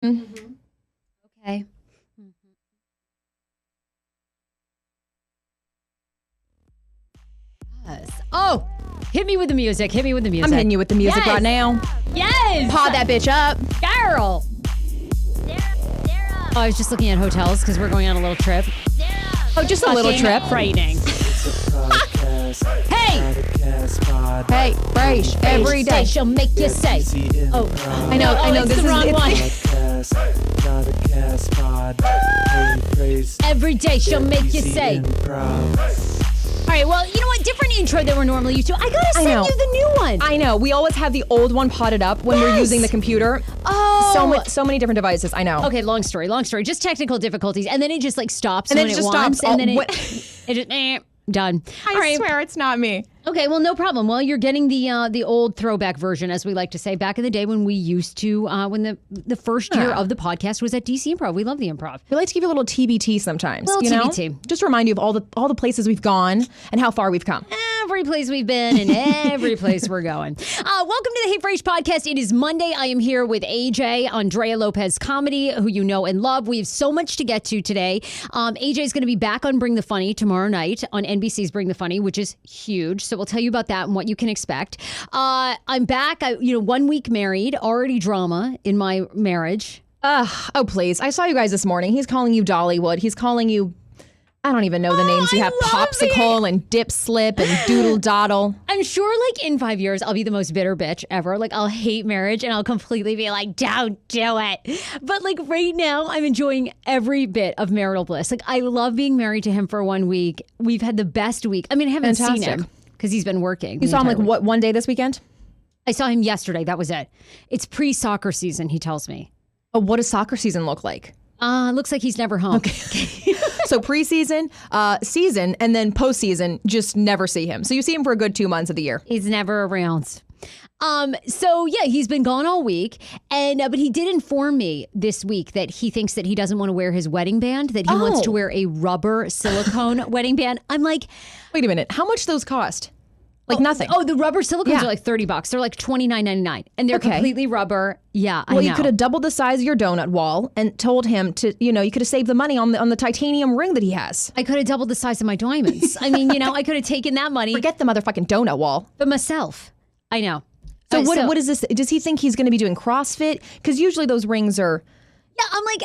Mm-hmm. Okay. Yes. Oh, hit me with the music. Hit me with the music. I'm hitting you with the music right now. Yes. Pod that bitch up. Girl. Oh, I was just looking at hotels because we're going on a little trip. Oh, just a little trip. Frightening. Hey. Hey, Frase, every day. She'll make you say. Oh, I know. It's the wrong one. Every day she'll make you say. All right, well, you know what? Different intro than we're normally used to. I gotta send you the new one. I know. We always have the old one potted up when we're using the computer. Oh. So many different devices. I know. Okay, long story. Just technical difficulties. And then it just like stops And then when it just wants, stops. And then it just, done. I swear it's not me. Okay, well, no problem. Well, you're getting the old throwback version, as we like to say, back in the day when we used to, when the first year of the podcast was at DC Improv. We love the Improv. We like to give you a little TBT sometimes. Little you TBT. know? Just to remind you of all the places we've gone and how far we've come. Every place we've been and every place we're going. Welcome to the Hey Frase podcast. It is Monday. I am here with AJ, Andrea Lopez Comedy, who you know and love. We have so much to get to today. AJ is going to be back on Bring the Funny tomorrow night on NBC's Bring the Funny, which is huge. So we'll tell you about that and what you can expect. I'm back. 1 week married, already drama in my marriage. Oh, please. I saw you guys this morning. He's calling you Dollywood. He's calling you, I don't even know the names you have. Popsicle and Dip Slip and Doodle Doddle. I'm sure like in 5 years, I'll be the most bitter bitch ever. Like I'll hate marriage and I'll completely be like, don't do it. But like right now, I'm enjoying every bit of marital bliss. Like I love being married to him for 1 week. We've had the best week. I mean, I haven't seen him because he's been working. You saw him like what, one day this weekend? I saw him yesterday. That was it. It's pre-soccer season, he tells me. Oh, what does soccer season look like? Looks like he's never home. Okay. So preseason, season, and then postseason, just never see him. So you see him for a good 2 months of the year. He's never around. So yeah, he's been gone all week, and but he did inform me this week that he thinks that he doesn't want to wear his wedding band, that he wants to wear a rubber silicone wedding band. I'm like, wait a minute, how much those cost? Like nothing. Oh, the rubber silicones are like $30. They're like $29.99, and they're completely rubber. Yeah, well, I know. you could have doubled the size of your donut wall and told him to, you could have saved the money on the titanium ring that he has. I could have doubled the size of my diamonds. I mean, I could have taken that money. Forget the motherfucking donut wall. But myself, I know. So what is this? Does he think he's going to be doing CrossFit? Because usually those rings are. Yeah, I'm like,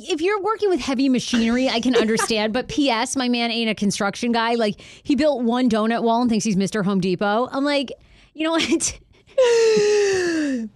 if you're working with heavy machinery, I can understand. But P.S., my man ain't a construction guy. Like, he built one donut wall and thinks he's Mr. Home Depot. I'm like, you know what?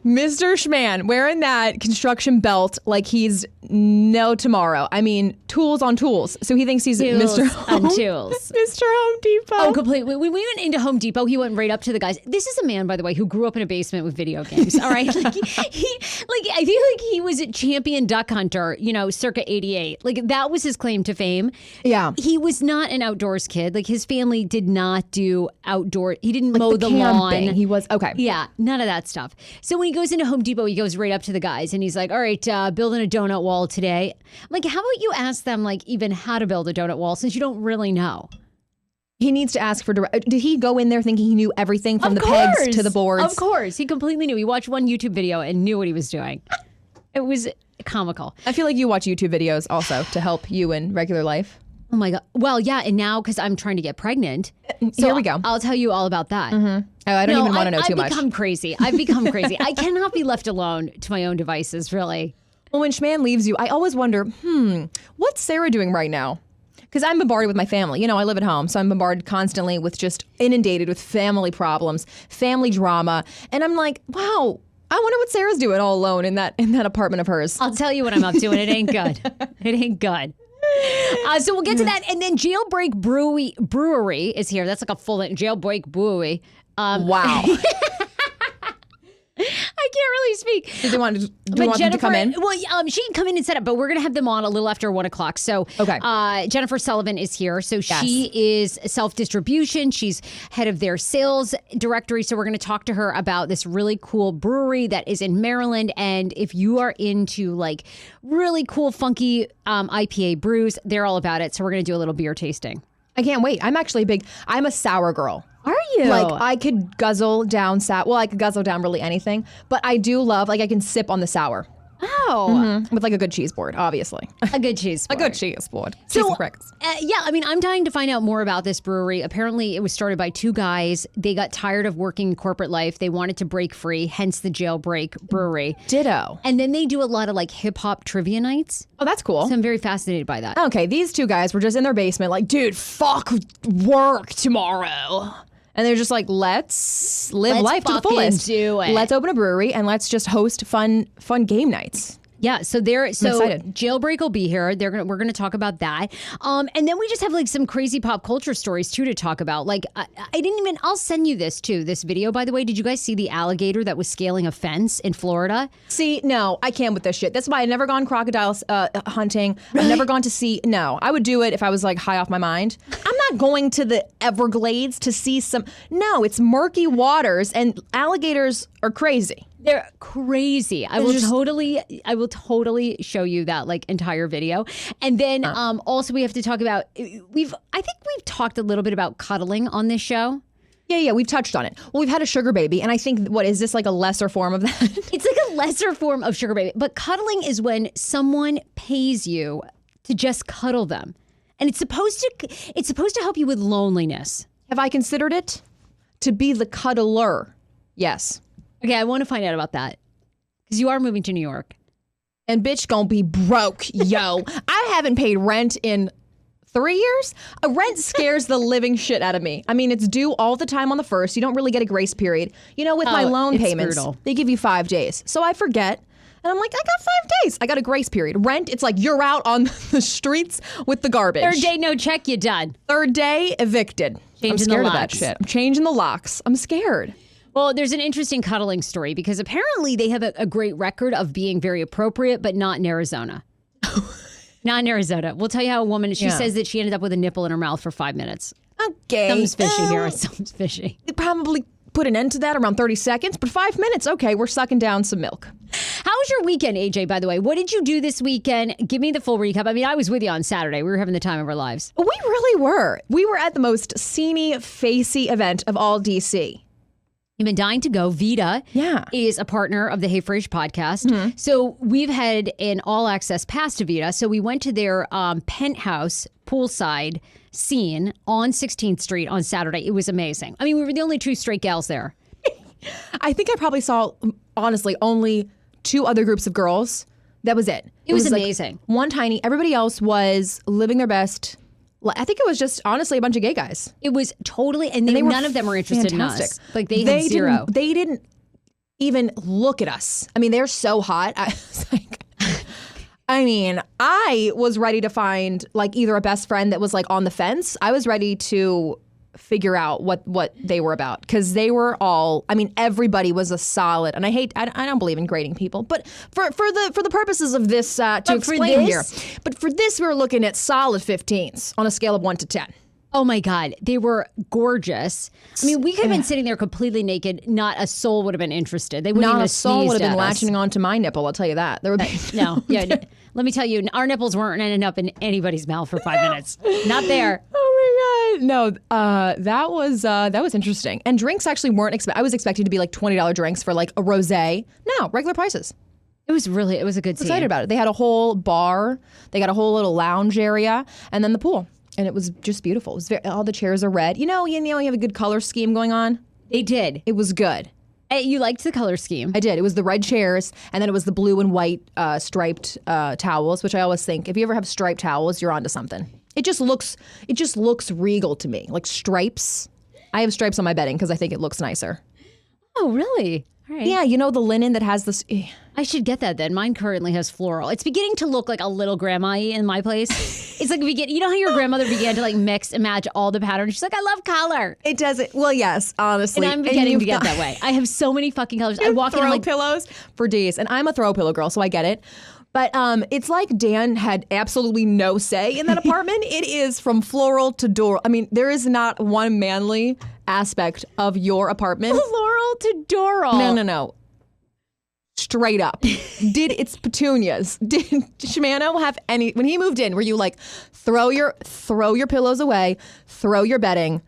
Mr. Schman wearing that construction belt like he's no tomorrow. I mean, tools on tools. So he thinks he's Mr. Home, on tools. Mr. Home Depot. Oh, completely. When we went into Home Depot, he went right up to the guys. This is a man, by the way, who grew up in a basement with video games. All right, like I feel like he was a champion duck hunter. Circa '88. Like that was his claim to fame. Yeah, he was not an outdoors kid. Like his family did not do outdoor. He didn't mow the camping. lawn. He was okay. Yeah. None of that stuff. So when he goes into Home Depot, he goes right up to the guys and he's like, all right, building a donut wall today. I'm like, how about you ask them like even how to build a donut wall since you don't really know? He needs to ask for direct. Did he go in there thinking he knew everything from the pegs to the boards? Of course. He completely knew. He watched one YouTube video and knew what he was doing. It was comical. I feel like you watch YouTube videos also to help you in regular life. Oh my God. Well, yeah. And now because I'm trying to get pregnant. So here we go. I'll tell you all about that. Mm-hmm. Oh, I don't even want to know too much. I've become crazy. I cannot be left alone to my own devices, really. Well, when Schman leaves you, I always wonder, what's Sarah doing right now? Because I'm bombarded with my family. I live at home, so I'm bombarded constantly with just inundated with family problems, family drama. And I'm like, wow, I wonder what Sarah's doing all alone in that apartment of hers. I'll tell you what I'm up to, and it ain't good. It ain't good. So we'll get to that. And then Jailbreak Brewery is here. That's like a full Jailbreak Brewery. Wow. I can't really speak. Do you want them to come in? Well, she can come in and set up, but we're going to have them on a little after 1 o'clock. So okay. Jennifer Sullivan is here. So she is self-distribution. She's head of their sales directory. So we're going to talk to her about this really cool brewery that is in Maryland. And if you are into like really cool, funky IPA brews, they're all about it. So we're going to do a little beer tasting. I can't wait. I'm a sour girl. Are you? Like, I could guzzle down I could guzzle down really anything, but I do love, I can sip on the sour. Oh. With like a good cheese board, obviously. A good cheese board. A good cheese board. So, Cheese and crackers. yeah, I mean, I'm dying to find out more about this brewery. Apparently, it was started by two guys. They got tired of working corporate life. They wanted to break free, hence the Jailbreak Brewery. Ditto. And then they do a lot of like hip hop trivia nights. Oh, that's cool. So I'm very fascinated by that. Okay, these two guys were just in their basement like, dude, fuck work tomorrow. And they're just like, let's live life to the fucking fullest. do it. Let's open a brewery and let's just host fun game nights. Yeah, so excited. Jailbreak will be here. We're gonna talk about that, and then we just have like some crazy pop culture stories too to talk about. Like I'll send you this too. This video, by the way, did you guys see the alligator that was scaling a fence in Florida? See, no, I can't with this shit. That's why I've never gone crocodile hunting. Really? I've never gone to see. No, I would do it if I was like high off my mind. I'm not going to the Everglades to see some. No, it's murky waters and alligators are crazy. They're crazy. I will totally show you that like entire video. And then also we have to talk about I think we've talked a little bit about cuddling on this show. Yeah, we've touched on it. Well, we've had a sugar baby, and I think, what is this, like a lesser form of that? It's like a lesser form of sugar baby. But cuddling is when someone pays you to just cuddle them. And it's supposed to help you with loneliness. Have I considered it? To be the cuddler. Yes. Okay, I want to find out about that. Because you are moving to New York. And bitch gonna be broke, yo. I haven't paid rent in 3 years. Rent scares the living shit out of me. I mean, it's due all the time on the 1st. You don't really get a grace period. You know, with my loan payments, brutal. They give you 5 days. So I forget. And I'm like, I got 5 days. I got a grace period. Rent, it's like you're out on the streets with the garbage. 3rd day, no check, you done. 3rd day, evicted. I'm scared of that shit. I'm changing the locks. I'm scared. Well, there's an interesting cuddling story because apparently they have a great record of being very appropriate, but not in Arizona. Not in Arizona. We'll tell you how a woman, she says that she ended up with a nipple in her mouth for 5 minds. Okay. Something's fishy here. Something's fishy. They probably put an end to that around 30 seconds, but 5 minutes, okay, we're sucking down some milk. How was your weekend, AJ, by the way? What did you do this weekend? Give me the full recap. I mean, I was with you on Saturday. We were having the time of our lives. We really were. We were at the most sceney, facey event of all DC. You've been dying to go. Vita is a partner of the Hey Frasier podcast. Mm-hmm. So we've had an all-access pass to Vita. So we went to their penthouse poolside scene on 16th Street on Saturday. It was amazing. I mean, we were the only 2 straight gals there. I think I probably saw, honestly, only 2 other groups of girls. That was it. It was amazing. Like one tiny. Everybody else was living their best. I think it was just, honestly, a bunch of gay guys. It was totally, and none of them were interested in us. Like, they had zero. They didn't even look at us. I mean, they're so hot. I was like, I was ready to find, like, either a best friend that was, like, on the fence. I was ready to figure out what they were about, because they were all, everybody was a solid, and I don't believe in grading people, but for the purposes of this, to explain here, but for this, we were looking at solid 15s on a scale of 1 to 10. Oh my God, they were gorgeous. I mean, we could have been sitting there completely naked. Not a soul would have been interested. They wouldn't even have sneezed at us. Not a soul would have been latching onto my nipple, I'll tell you that. There would be Let me tell you, our nipples weren't ending up in anybody's mouth for 5 minutes. Not there. Oh my God. No, that was interesting. And drinks actually weren't I was expecting to be like $20 drinks for like a rosé. No, regular prices. It was a good scene. Excited about it. They had a whole bar. They got a whole little lounge area, and then the pool. And it was just beautiful. It was all the chairs are red. You know, you have a good color scheme going on. They did. It was good. You liked the color scheme. I did. It was the red chairs, and then it was the blue and white striped towels, which I always think, if you ever have striped towels, you're onto something. It just looks regal to me, like stripes. I have stripes on my bedding because I think it looks nicer. Oh, really? All right. Yeah, you know the linen that has this. I should get that then. Mine currently has floral. It's beginning to look like a little grandma-y in my place. It's like you know how your grandmother began to like mix and match all the patterns? She's like, I love color. It doesn't. Well, yes, honestly. And I'm beginning to get that way. I have so many fucking colors. I walk in and I'm like pillows for days, and I'm a throw pillow girl, so I get it. But it's like Dan had absolutely no say in that apartment. It is from floral to door. I mean, there is not one manly aspect of your apartment. Floral to doral. No. Straight up. It's petunias. Did Shimano have any, when he moved in, were you like, throw your pillows away, throw your bedding,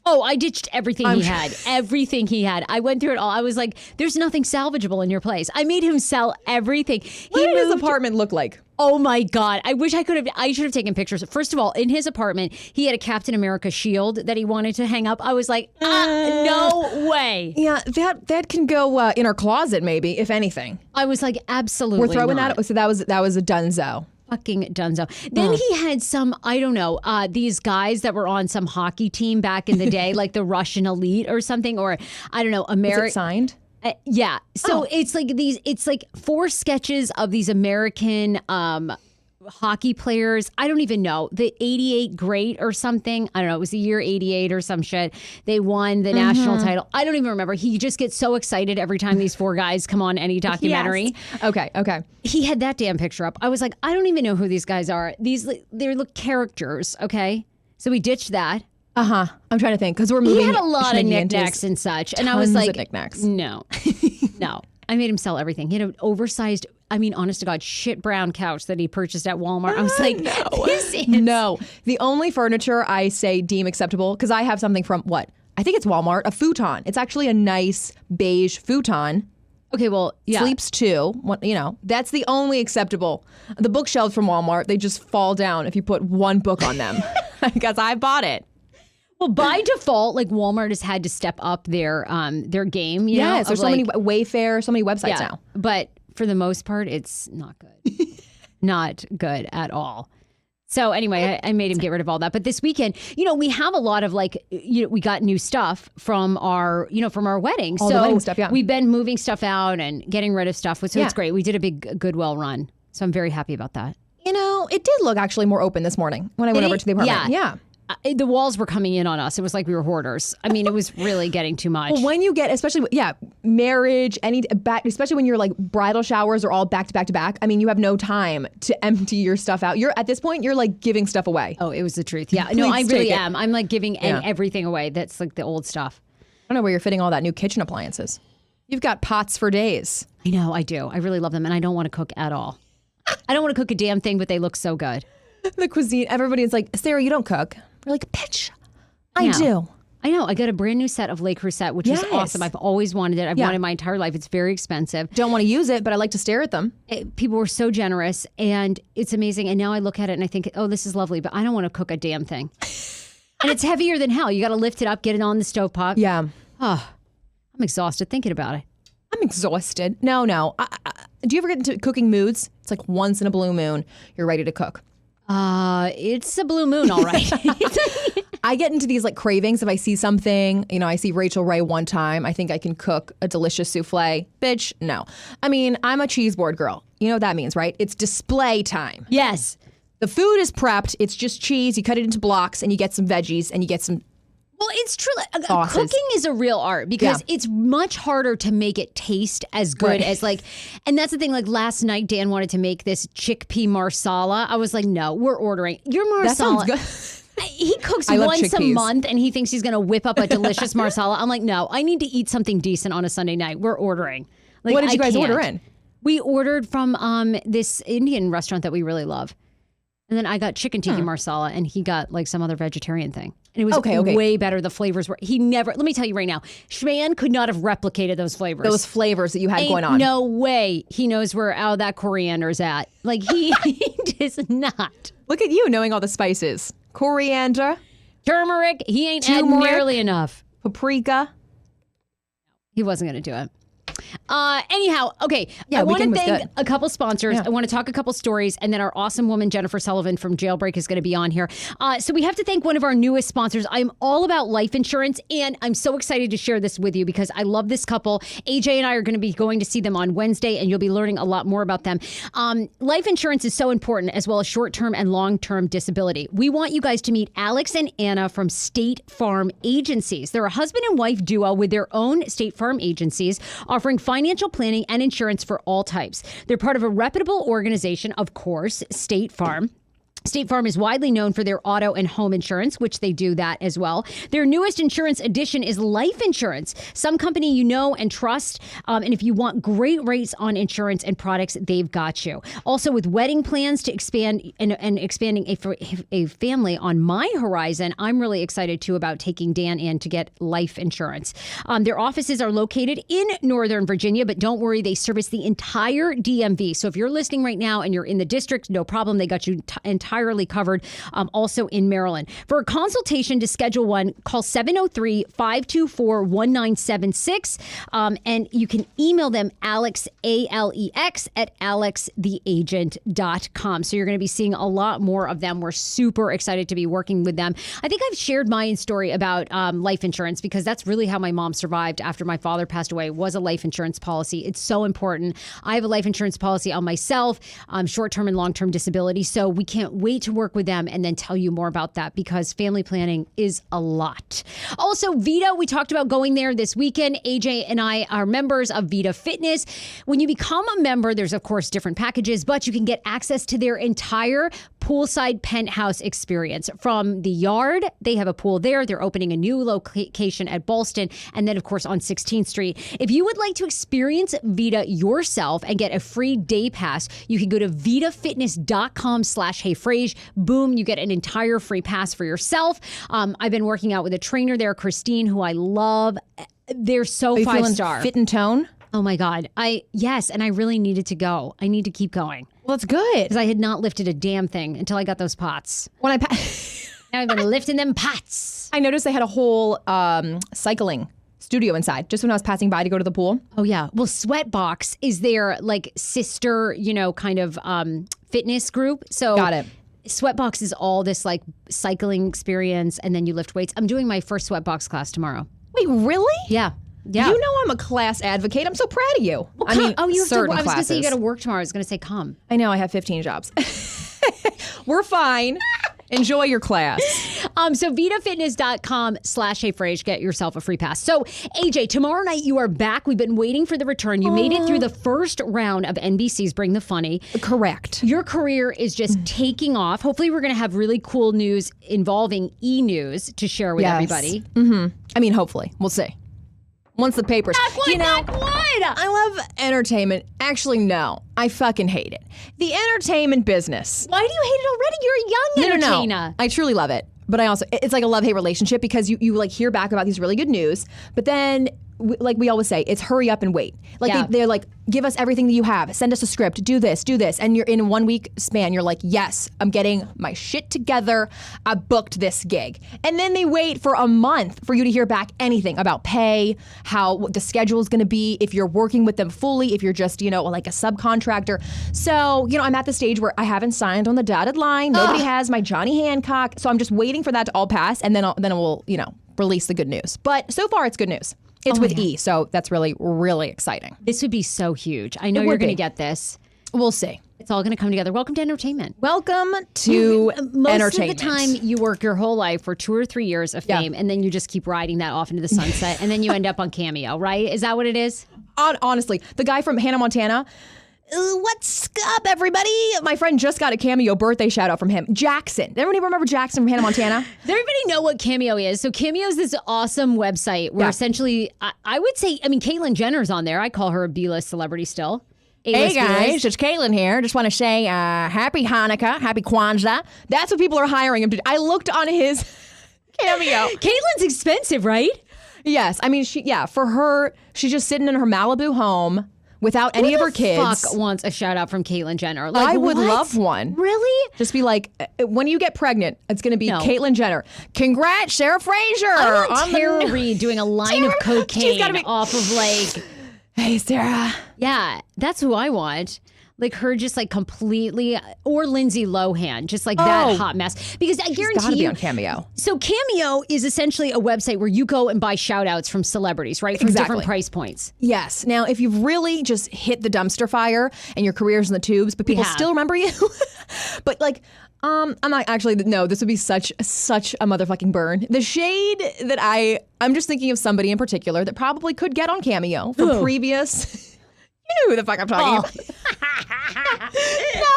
Oh, I ditched everything he had. Everything he had. I went through it all. I was like, there's nothing salvageable in your place. I made him sell everything. What did his apartment look like? Oh my God. I should have taken pictures. First of all, in his apartment, he had a Captain America shield that he wanted to hang up. I was like, no way. Yeah, that can go in our closet, maybe, if anything. I was like, absolutely We're throwing not. that. So that was a dunzo. Fucking dunzo. Then he had some, I don't know, these guys that were on some hockey team back in the day, like the Russian elite or something, or I don't know, Is it signed? Yeah. So it's like 4 sketches of these American hockey players. I don't even know. The 88 great or something. I don't know. It was the year 88 or some shit. They won the national title. I don't even remember. He just gets so excited every time these 4 guys come on any documentary. Yes. Okay. He had that damn picture up. I was like, I don't even know who these guys are. They look characters. Okay. So we ditched that. I'm trying to think because we're moving. He had a lot of knickknacks and such. And I was like, knickknacks. No. I made him sell everything. He had an oversized, I mean, honest to God, shit brown couch that he purchased at Walmart. I was like, this is... No. The only furniture I say deem acceptable, because I have something from, I think it's Walmart, a futon. It's actually a nice beige futon. Okay, well, yeah. Sleeps 2. That's the only acceptable. The bookshelves from Walmart, they just fall down if you put one book on them. Because I bought it. Well, by default, like Walmart has had to step up their game. Yes, there's so many Wayfair, so many websites now. But for the most part, it's not good. Not good at all. So anyway, I made him get rid of all that. But this weekend, we have a lot of we got new stuff from our wedding. All the wedding stuff, yeah. We've been moving stuff out and getting rid of stuff. So it's great. We did a big Goodwill run. So I'm very happy about that. It did look actually more open this morning when I went over to the apartment. Yeah. The walls were coming in on us. It was like we were hoarders. I mean, it was really getting too much. Well, when you get, especially, marriage, especially when your bridal showers are all back to back to back. I mean, you have no time to empty your stuff out. At this point, you're giving stuff away. Oh, it was the truth. Yeah, no, I really am. I'm giving everything away. That's the old stuff. I don't know where you're fitting all that new kitchen appliances. You've got pots for days. I know, I do. I really love them, and I don't want to cook at all. I don't want to cook a damn thing, but they look so good. The cuisine, everybody's like, Sarah, you don't cook. We're like, bitch, I do. I know. I got a brand new set of Le Creuset, which is awesome. I've always wanted it. I've wanted my entire life. It's very expensive. Don't want to use it, but I like to stare at them. People were so generous, and it's amazing. And now I look at it and I think, oh, this is lovely, but I don't want to cook a damn thing. And it's heavier than hell. You got to lift it up, get it on the stovetop. Yeah. Oh, I'm exhausted thinking about it. I'm exhausted. No. Do you ever get into cooking moods? It's like once in a blue moon, you're ready to cook. It's a blue moon, all right. I get into these cravings if I see something. I see Rachel Ray one time. I think I can cook a delicious souffle. Bitch, no. I mean, I'm a cheese board girl. You know what that means, right? It's display time. Yes. The food is prepped. It's just cheese. You cut it into blocks and you get some veggies and you get some... Well, it's true. Cooking is a real art because it's much harder to make it taste as good as and that's the thing. Last night, Dan wanted to make this chickpea marsala. I was like, no, we're ordering your marsala. That sounds good. He cooks once a month and he thinks he's going to whip up a delicious marsala. I'm like, no, I need to eat something decent on a Sunday night. We're ordering. What did you guys order in? We ordered from this Indian restaurant that we really love. And then I got chicken tikka marsala and he got some other vegetarian thing. And it was way better. The flavors were, let me tell you right now, Schman could not have replicated those flavors. Those flavors that you had going on. No way he knows where that coriander's at. He does not. Look at you knowing all the spices. Coriander. Turmeric. He ain't adding nearly enough. Paprika. He wasn't going to do it. Anyhow, okay. Yeah, I want to thank a couple sponsors. I want to talk a couple stories, and then our awesome woman, Jennifer Sullivan from Jailbreak, is going to be on here. So we have to thank one of our newest sponsors. I'm all about life insurance, and I'm so excited to share this with you because I love this couple. AJ and I are going to be going to see them on Wednesday, and you'll be learning a lot more about them. Life insurance is so important, as well as short-term and long-term disability. We want you guys to meet Alex and Anna from State Farm Agencies. They're a husband and wife duo with their own State Farm agencies, offering financial planning and insurance for all types. They're part of a reputable organization, of course, State Farm. State Farm is widely known for their auto and home insurance, which they do that as well. Their newest insurance addition is life insurance, some company you know and trust. And if you want great rates on insurance and products, they've got you. Also, with wedding plans to expand and expanding a family on my horizon, I'm really excited too about taking Dan in to get life insurance. Their offices are located in Northern Virginia, but don't worry, they service the entire DMV. So if you're listening right now and you're in the district, no problem. They got you entirely covered, also in Maryland. For a consultation to schedule one, call 703-524-1976. And you can email them Alex, ALEX, at alextheagent.com. So you're going to be seeing a lot more of them. We're super excited to be working with them. I think I've shared my story about life insurance because that's really how my mom survived after my father passed away, was a life insurance policy. It's so important. I have a life insurance policy on myself, short-term and long-term disability. So we can't wait to work with them and then tell you more about that because family planning is a lot. Also, Vita, we talked about going there this weekend. AJ and I are members of Vita Fitness. When you become a member, there's of course different packages, but you can get access to their entire poolside penthouse experience. From the yard, they have a pool there. They're opening a new location at Ballston, and then of course on 16th Street. If you would like to experience Vita yourself and get a free day pass, you can go to vitafitness.com/heyfrase. Boom, you get an entire free pass for yourself. I've been working out with a trainer there, Christine, who I love. They're so 5-star. Fit and tone? Oh my God. Yes, and I really needed to go. I need to keep going. Well, it's good. Because I had not lifted a damn thing until I got those pots. When now I've been lifting them pots. I noticed they had a whole cycling studio inside just when I was passing by to go to the pool. Oh, yeah. Well, Sweatbox is their like sister, kind of fitness group. So got it. Sweatbox is all this like cycling experience, and then you lift weights. I'm doing my first Sweatbox class tomorrow. Wait, really? Yeah. Yeah. You know I'm a class advocate. I'm so proud of you. Well, I mean, you have certain to. I was going to say you classes. got to work tomorrow. I was going to say come. I know I have 15 jobs. We're fine. Enjoy your class. So vitafitness.com/heyfrase, get yourself a free pass. So AJ, tomorrow night you are back. We've been waiting for the return. You made it through the first round of NBC's Bring the Funny. Correct. Your career is just taking off. Hopefully we're going to have really cool news involving e-news to share with everybody. Mm-hmm. I mean, hopefully. We'll see. Once the papers. Knock wood. I love entertainment. Actually, no. I fucking hate it. The entertainment business. Why do you hate it already? You're a young entertainer. No. I truly love it. But I also, it's like a love-hate relationship because you like hear back about these really good news, but then like we always say, it's hurry up and wait. Like they're like, give us everything that you have. Send us a script. Do this. And you're in a 1 week span. You're like, yes, I'm getting my shit together. I booked this gig. And then they wait for a month for you to hear back anything about pay, what the schedule is going to be, if you're working with them fully, if you're just, like a subcontractor. So, I'm at the stage where I haven't signed on the dotted line. Nobody has my Johnny Hancock. So I'm just waiting for that to all pass. And then we'll, release the good news. But so far it's good news. It's with E, so that's really, really exciting. This would be so huge. I know you're going to get this. We'll see. It's all going to come together. Welcome to entertainment. Welcome to entertainment. Most of the time, you work your whole life for 2 or 3 years of fame, and then you just keep riding that off into the sunset, and then you end up on Cameo, right? Is that what it is? Honestly, the guy from Hannah Montana, what's up, everybody? My friend just got a Cameo birthday shout out from him. Jackson. Everybody remember Jackson from Hannah Montana? Does everybody know what Cameo is? So Cameo is this awesome website where essentially, I would say, Caitlyn Jenner's on there. I call her a B-list celebrity still. Hey guys, it's Caitlyn here. Just want to say happy Hanukkah, happy Kwanzaa. That's what people are hiring him to do. I looked on his Cameo. Caitlyn's expensive, right? Yes. I mean, for her, she's just sitting in her Malibu home without any of her kids. Fuck wants a shout out from Caitlyn Jenner? I would love one. Really? Just be like, when you get pregnant, it's going to be Caitlyn Jenner. Congrats, Sarah Fraser. I want Tara Reid doing a line of cocaine off of like, hey, Sarah. Yeah, that's who I want. Like her just like completely, or Lindsay Lohan, just like that hot mess. Because I guarantee you. Be on Cameo. So Cameo is essentially a website where you go and buy shout outs from celebrities, right? From different price points. Yes. Now, if you've really just hit the dumpster fire and your career's in the tubes, but people still remember you. But like, I'm not actually, no, this would be such a motherfucking burn. The shade that I'm just thinking of somebody in particular that probably could get on Cameo for previous. You know who the fuck I'm talking about. No,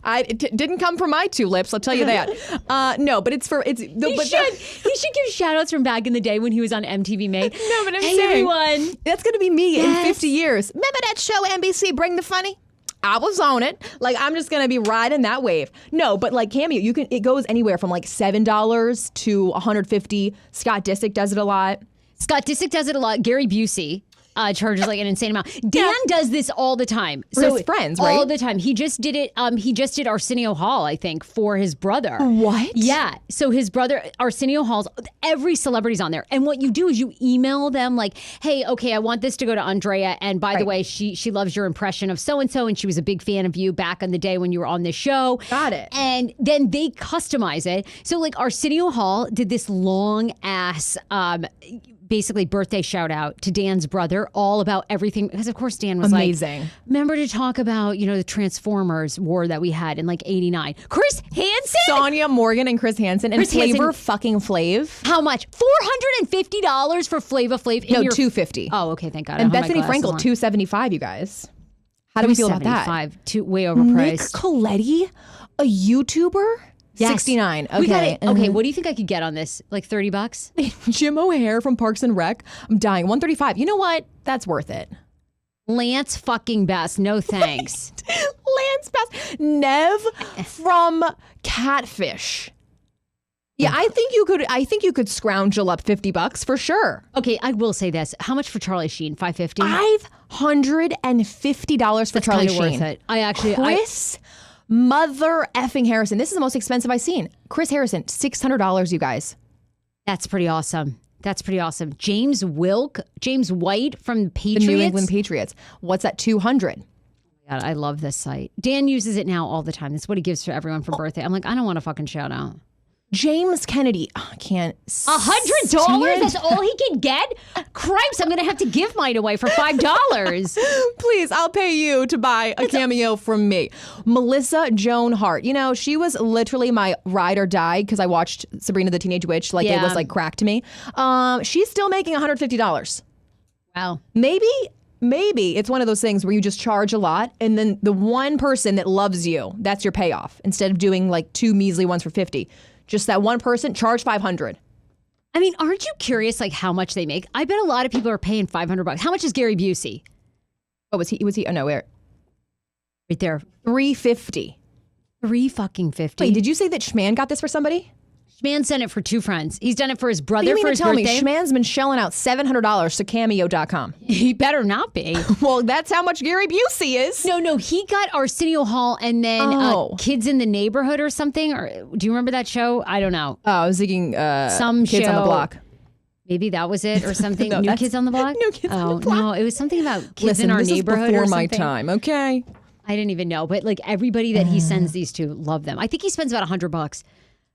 It didn't come from my two lips, I'll tell you that. No, but it's He should give shout outs from back in the day when he was on MTV Made. No, but I'm hey, saying, everyone. that's going to be me in 50 years. Remember that show, NBC, Bring the Funny? I was on it. Like, I'm just going to be riding that wave. No, but like Cameo, it goes anywhere from like $7 to $150. Scott Disick does it a lot. Gary Busey charges like an insane amount. Dan does this all the time. For his friends, right? All the time. He just did it. He just did Arsenio Hall, I think, for his brother. What? Yeah. So his brother, Arsenio Hall's, every celebrity's on there. And what you do is you email them like, hey, okay, I want this to go to Andrea. And by the way, she loves your impression of so-and-so. And she was a big fan of you back in the day when you were on this show. Got it. And then they customize it. So like Arsenio Hall did this long ass, basically birthday shout out to Dan's brother, all about everything. Because of course Dan was amazing. Like, remember to talk about, the Transformers war that we had in like 89. Chris Hansen? Sonia Morgan and Chris Hansen and Flavor fucking Flav. How much? $450 for Flava Flav? No, $250. Oh, okay, thank God. And Bethany Frankel, $275, you guys. How do we feel about that? Way overpriced. Nick Coletti, a YouTuber? Yes. $69. Okay. Okay, what do you think I could get on this? Like $30? Jim O'Hare from Parks and Rec. I'm dying. $135. You know what? That's worth it. Lance fucking Bass. No thanks. Lance Bass. Nev from Catfish. Yeah, I think you could scroungel up $50 for sure. Okay, I will say this. How much for Charlie Sheen? $550 for That's Charlie Sheen. Worth it. Chris Mother effing Harrison. This is the most expensive I've seen. Chris Harrison, $600, you guys. That's pretty awesome. James White from Patriots. The New England Patriots. What's that, $200? God, I love this site. Dan uses it now all the time. That's what he gives to everyone for birthday. I'm like, I don't want a fucking shout out. James Kennedy. Oh, I can't $100? That's all he can get? Cripes, I'm going to have to give mine away for $5. Please, I'll pay you to buy a cameo from me. Melissa Joan Hart. She was literally my ride or die because I watched Sabrina the Teenage Witch. Like, it was like crack to me. She's still making $150. Wow. Maybe it's one of those things where you just charge a lot and then the one person that loves you, that's your payoff. Instead of doing like two measly ones for $50. Just that one person, charge $500. I mean, aren't you curious like how much they make? I bet a lot of people are paying $500. How much is Gary Busey? Oh, was he? Oh no, where? Right there. $350. $350. Wait, did you say that Schman got this for somebody? Schman sent it for two friends. He's done it for his brother for his birthday. Me, Schman's been shelling out $700 to Cameo.com. He better not be. Well, that's how much Gary Busey is. No, he got Arsenio Hall and then Kids in the Neighborhood or something. Or do you remember that show? I don't know. Oh, I was thinking some Kids on the Block. Maybe that was it or something. No, New Kids on the Block? New Kids on the Block. No, it was something about kids in our neighborhood before or my something. time, okay? I didn't even know, but like everybody that he sends these to, love them. I think he spends about $100.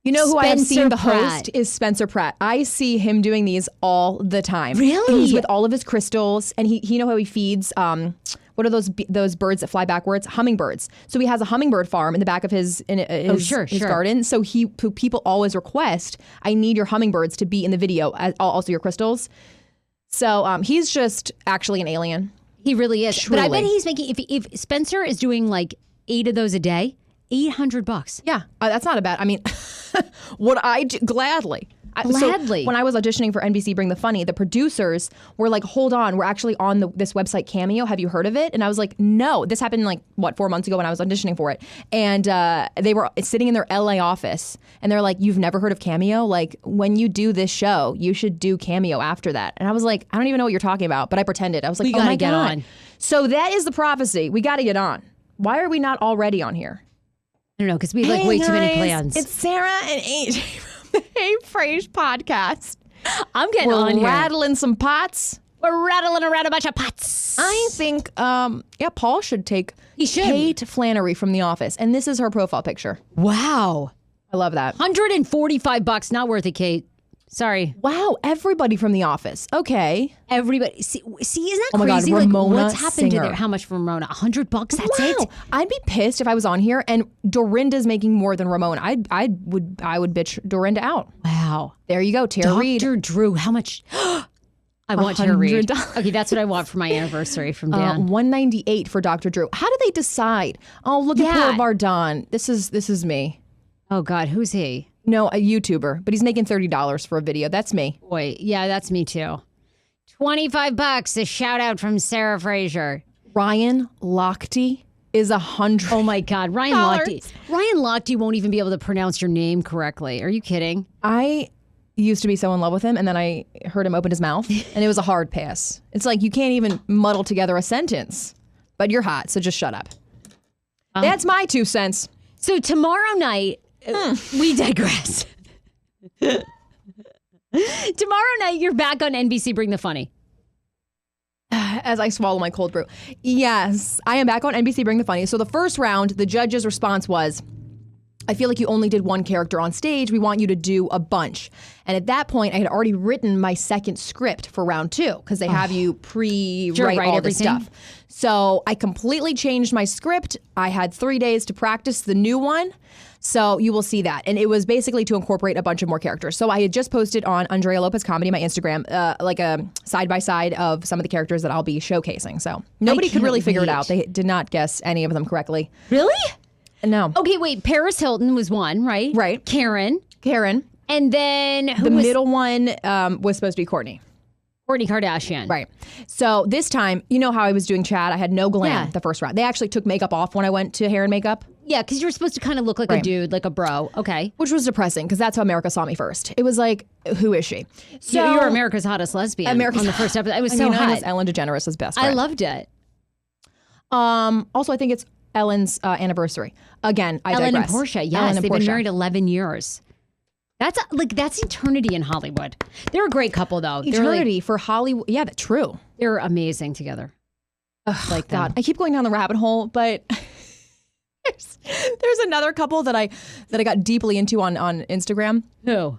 You know who I have seen the Pratt. host is Spencer Pratt. I see him doing these all the time. Really? And he's with all of his crystals, and he how he feeds. What are those birds that fly backwards? Hummingbirds. So he has a hummingbird farm in the back of his garden. So people always request, I need your hummingbirds to be in the video, also your crystals. So he's just actually an alien. He really is. Truly. But I bet he's making, if Spencer is doing like 8 of those a day, $800. Yeah, that's not a bad. I mean, would I do gladly? Gladly. So when I was auditioning for NBC Bring the Funny, the producers were like, "Hold on, we're actually on this website Cameo. Have you heard of it?" And I was like, "No." This happened like 4 months ago when I was auditioning for it, and they were sitting in their LA office, and they're like, "You've never heard of Cameo? Like when you do this show, you should do Cameo after that." And I was like, "I don't even know what you're talking about," but I pretended. I was like, "We oh gotta my get God." on. So that is the prophecy. We got to get on. Why are we not already on here? I don't know, because we have like way too many plans. It's Sarah and AJ from the Hey FRASE podcast. I'm getting on here. We're rattling some pots. We're rattling around a bunch of pots. I think, Paul should take Kate Flannery from The Office. And this is her profile picture. Wow. I love that. $145. Not worth it, Kate. Sorry. Wow, everybody from The Office. Okay. Everybody. See, isn't that oh my crazy? God, Ramona like, what's happened Singer. to there? How much for Ramona? $100? That's it? I'd be pissed if I was on here and Dorinda's making more than Ramona. I would bitch Dorinda out. Wow. There you go, Tara Reid. Dr. Drew, how much? I want Tara Reid. $100. Okay, that's what I want for my anniversary from Dan. $198 for Dr. Drew. How do they decide? Oh, look at poor Vardon. This is me. Oh God, who's he? No, a YouTuber, but he's making $30 for a video. That's me. Wait, yeah, that's me too. $25. A shout out from Sarah Fraser. Ryan Lochte is $100. Oh my God, Ryan Lochte. Ryan Lochte won't even be able to pronounce your name correctly. Are you kidding? I used to be so in love with him, and then I heard him open his mouth, and it was a hard pass. It's like you can't even muddle together a sentence, but you're hot, so just shut up. That's my 2 cents. So tomorrow night, we digress. Tomorrow night, you're back on NBC Bring the Funny. As I swallow my cold brew. Yes, I am back on NBC Bring the Funny. So the first round, the judge's response was, I feel like you only did one character on stage. We want you to do a bunch. And at that point, I had already written my second script for round 2 because they have you pre-write all the stuff. So I completely changed my script. I had 3 days to practice the new one. So you will see that. And it was basically to incorporate a bunch of more characters. So I had just posted on Andrea Lopez Comedy, my Instagram, like a side-by-side of some of the characters that I'll be showcasing. So nobody could really figure it out. They did not guess any of them correctly. Really? No. Okay, wait. Paris Hilton was one, right? Right. Karen. And then the middle one was supposed to be Kourtney Kardashian. Right. So this time, you know how I was doing Chad? I had no glam the first round. They actually took makeup off when I went to hair and makeup. Yeah, because you're supposed to kind of look like a dude, like a bro. Okay. Which was depressing because that's how America saw me first. It was like, who is she? So you were America's hottest lesbian on the first episode. It was so hot. Was Ellen DeGeneres' best friend. I loved it. Also, I think it's Ellen's anniversary. Again, I digress. Ellen and Portia, yes. They've been married 11 years. That's eternity in Hollywood. They're a great couple, though. Eternity for Hollywood. Yeah, that's true. They're amazing together. Like God, I keep going down the rabbit hole, but there's another couple that I got deeply into on Instagram. Who?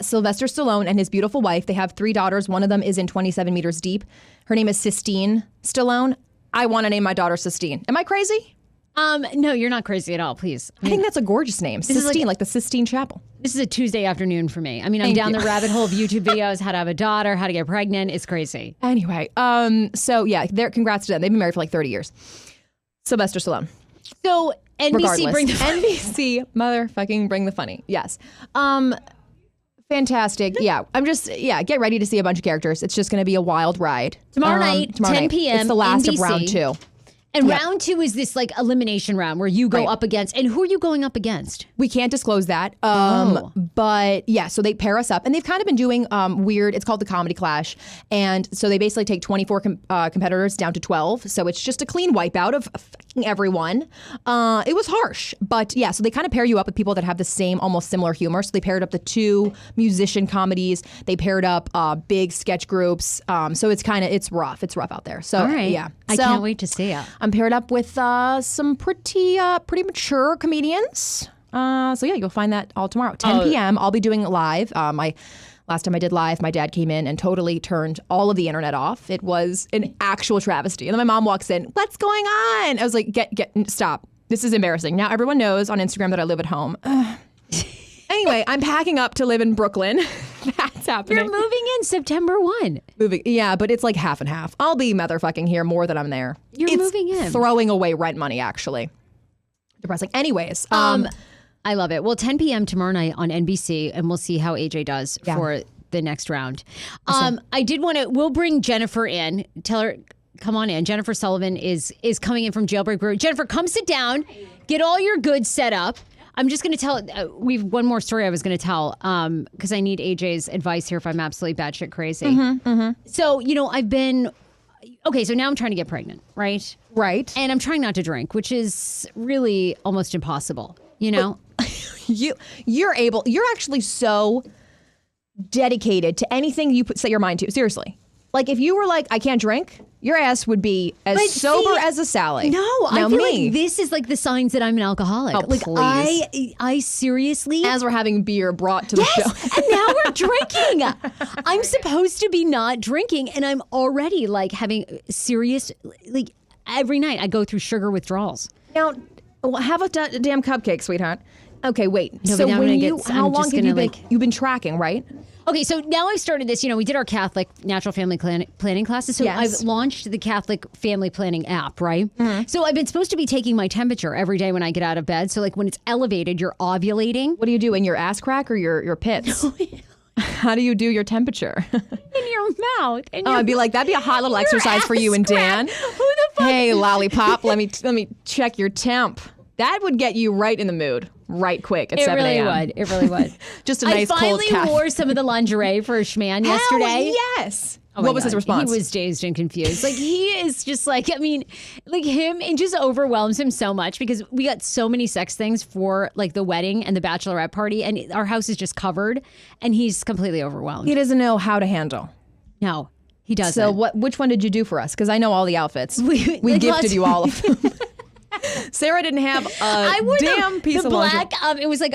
Sylvester Stallone and his beautiful wife. They have 3 daughters. One of them is in 27 Meters Deep. Her name is Sistine Stallone. I want to name my daughter Sistine. Am I crazy? No, you're not crazy at all, please. I think that's a gorgeous name. Sistine, like the Sistine Chapel. This is a Tuesday afternoon for me. I mean, I'm down the rabbit hole of YouTube videos, how to have a daughter, how to get pregnant. It's crazy. Anyway, so yeah, congrats to them. They've been married for like 30 years. Sylvester Stallone. So NBC Bring the Funny. NBC motherfucking Bring the Funny. Yes. Fantastic. Yeah. Get ready to see a bunch of characters. It's just going to be a wild ride. Tomorrow night, 10 p.m. It's the last NBC. of round 2. And round 2 is this like elimination round where you go up against, and who are you going up against? We can't disclose that. But yeah, so they pair us up, and they've kind of been doing weird, it's called the Comedy Clash. And so they basically take 24 competitors down to 12. So it's just a clean wipeout of fucking everyone. It was harsh, but yeah, so they kind of pair you up with people that have the same, almost similar humor. So they paired up the 2 musician comedies. They paired up big sketch groups. So it's rough. It's rough out there. So yeah. I can't wait to see it. I'm paired up with some pretty mature comedians. So yeah, you'll find that all tomorrow. 10 p.m. I'll be doing live. Last time I did live, my dad came in and totally turned all of the internet off. It was an actual travesty. And then my mom walks in, "What's going on?" I was like, stop. This is embarrassing. Now everyone knows on Instagram that I live at home. Anyway, I'm packing up to live in Brooklyn. That's happening. You're moving in September 1. Yeah, but it's like half and half. I'll be motherfucking here more than I'm there. You're moving in. Throwing away rent money, actually. Depressing. Anyways. I love it. Well, 10 p.m. tomorrow night on NBC, and we'll see how AJ does for the next round. I did want to, we'll bring Jennifer in. Tell her, come on in. Jennifer Sullivan is coming in from Jailbreak Brewery. Jennifer, come sit down. Get all your goods set up. I'm just going to tell, we've one more story I was going to tell because I need AJ's advice here if I'm absolutely batshit crazy. So, I've been, so now I'm trying to get pregnant, right? Right. And I'm trying not to drink, which is really almost impossible, You're actually so dedicated to anything you set your mind to. Seriously. Like if you were like, I can't drink, your ass would be as sober as a Sally. No, I feel like this is like the signs that I'm an alcoholic. Oh, like please. I seriously. As we're having beer brought to the show. And now we're drinking. I'm supposed to be not drinking, and I'm already like having serious, like every night I go through sugar withdrawals. Now, have a damn cupcake, sweetheart. Okay, wait. No, so how long have you been? You've been tracking, right? Okay, so now I've started this. We did our Catholic natural family planning classes. So Yes. I've launched the Catholic family planning app, right? So I've been supposed to be taking my temperature every day when I get out of bed. So like when it's elevated, you're ovulating. What do you do in your ass crack or your pits? How do you do your temperature? In your mouth. I'd be like, that'd be a hot little exercise for you and Dan. Who the fuck? Hey, lollipop, let me check your temp. That would get you right in the mood, right quick at 7 a.m. It really would. Just a nice cold I finally cat. wore some of the lingerie for a schman yesterday. Yes. Oh my What was his God. response? He was dazed and confused. Like he is just like, him, it just overwhelms him so much because we got so many sex things for like the wedding and the bachelorette party, and our house is just covered, and he's completely overwhelmed. He doesn't know how to handle. No, he doesn't. So which one did you do for us? Because I know all the outfits. We like, gifted you all of them. Sarah didn't have a damn piece the of lingerie. black. It was like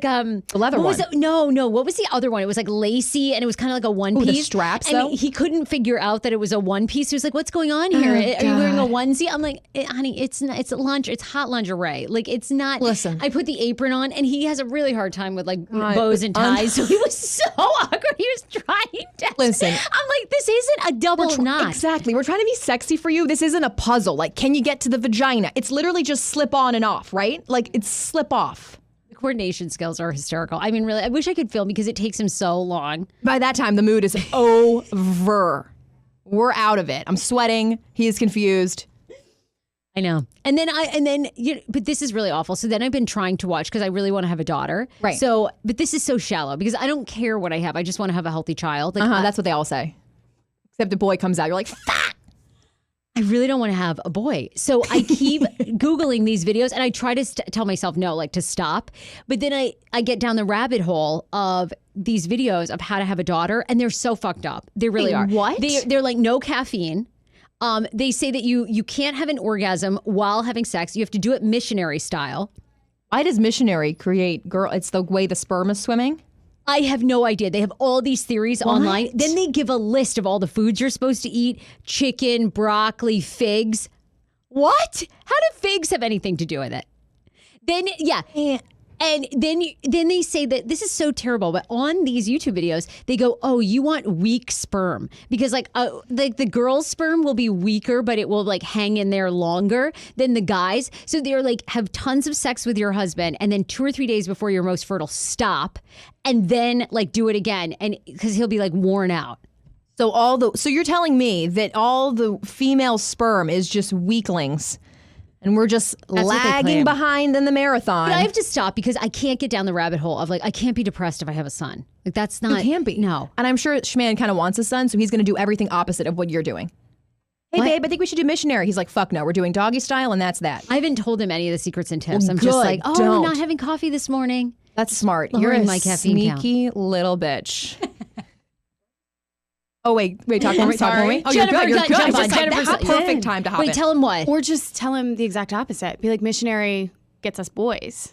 The leather what one. Was it? No. What was the other one? It was like lacy, and it was kind of like a one Ooh, piece. the straps, and though? he couldn't figure out that it was a one piece. He was like, "What's going on here? Are you wearing a onesie?" I'm like, "Honey, it's not, it's hot lingerie. Like it's not." Listen. I put the apron on, and he has a really hard time with like bows and ties. So he was so awkward. He was trying to. Listen. I'm like, this isn't a double knot. Exactly. We're trying to be sexy for you. This isn't a puzzle. Like, can you get to the vagina? It's literally just slip on and off, right? Like, it's slip off. The coordination skills are hysterical. I mean, really, I wish I could film because it takes him so long. By that time, the mood is over. We're out of it. I'm sweating. He is confused. I know. But this is really awful. So then I've been trying to watch because I really want to have a daughter. Right. So, but this is so shallow because I don't care what I have. I just want to have a healthy child. Like, That's what they all say. Except the boy comes out. You're like, fuck. I really don't want to have a boy. So I keep Googling these videos and I try to tell myself no, like to stop. But then I get down the rabbit hole of these videos of how to have a daughter and they're so fucked up. They really are. What? They're like no caffeine. They say that you can't have an orgasm while having sex. You have to do it missionary style. Why does missionary create girl? It's the way the sperm is swimming? I have no idea. They have all these theories online. Then they give a list of all the foods you're supposed to eat. Chicken, broccoli, figs. What? How do figs have anything to do with it? Then, yeah. And then they say that this is so terrible, but on these YouTube videos, they go, oh, you want weak sperm. Because like the girl's sperm will be weaker, but it will like hang in there longer than the guys. So they're like, have tons of sex with your husband, and then 2 or 3 days before you're most fertile, stop, and then like do it again. And because he'll be like worn out. So you're telling me that all the female sperm is just weaklings. And we're just lagging behind in the marathon. But I have to stop because I can't get down the rabbit hole of like, I can't be depressed if I have a son. Like that's not. You can't be. No. And I'm sure Schman kind of wants a son, so he's going to do everything opposite of what you're doing. Hey, babe, I think we should do missionary. He's like, fuck no, we're doing doggy style, and that's that. I haven't told him any of the secrets and tips. Well, I'm just good. like, oh, Don't. I'm not having coffee this morning. That's smart. Lowering You're a my caffeine sneaky little bitch. Oh, wait, talk more. Talk more. Oh, Jennifer, you're good. jump on. That's Jennifer's a perfect time to hop in. Wait, tell him what? Or just tell him the exact opposite. Be like, missionary gets us boys.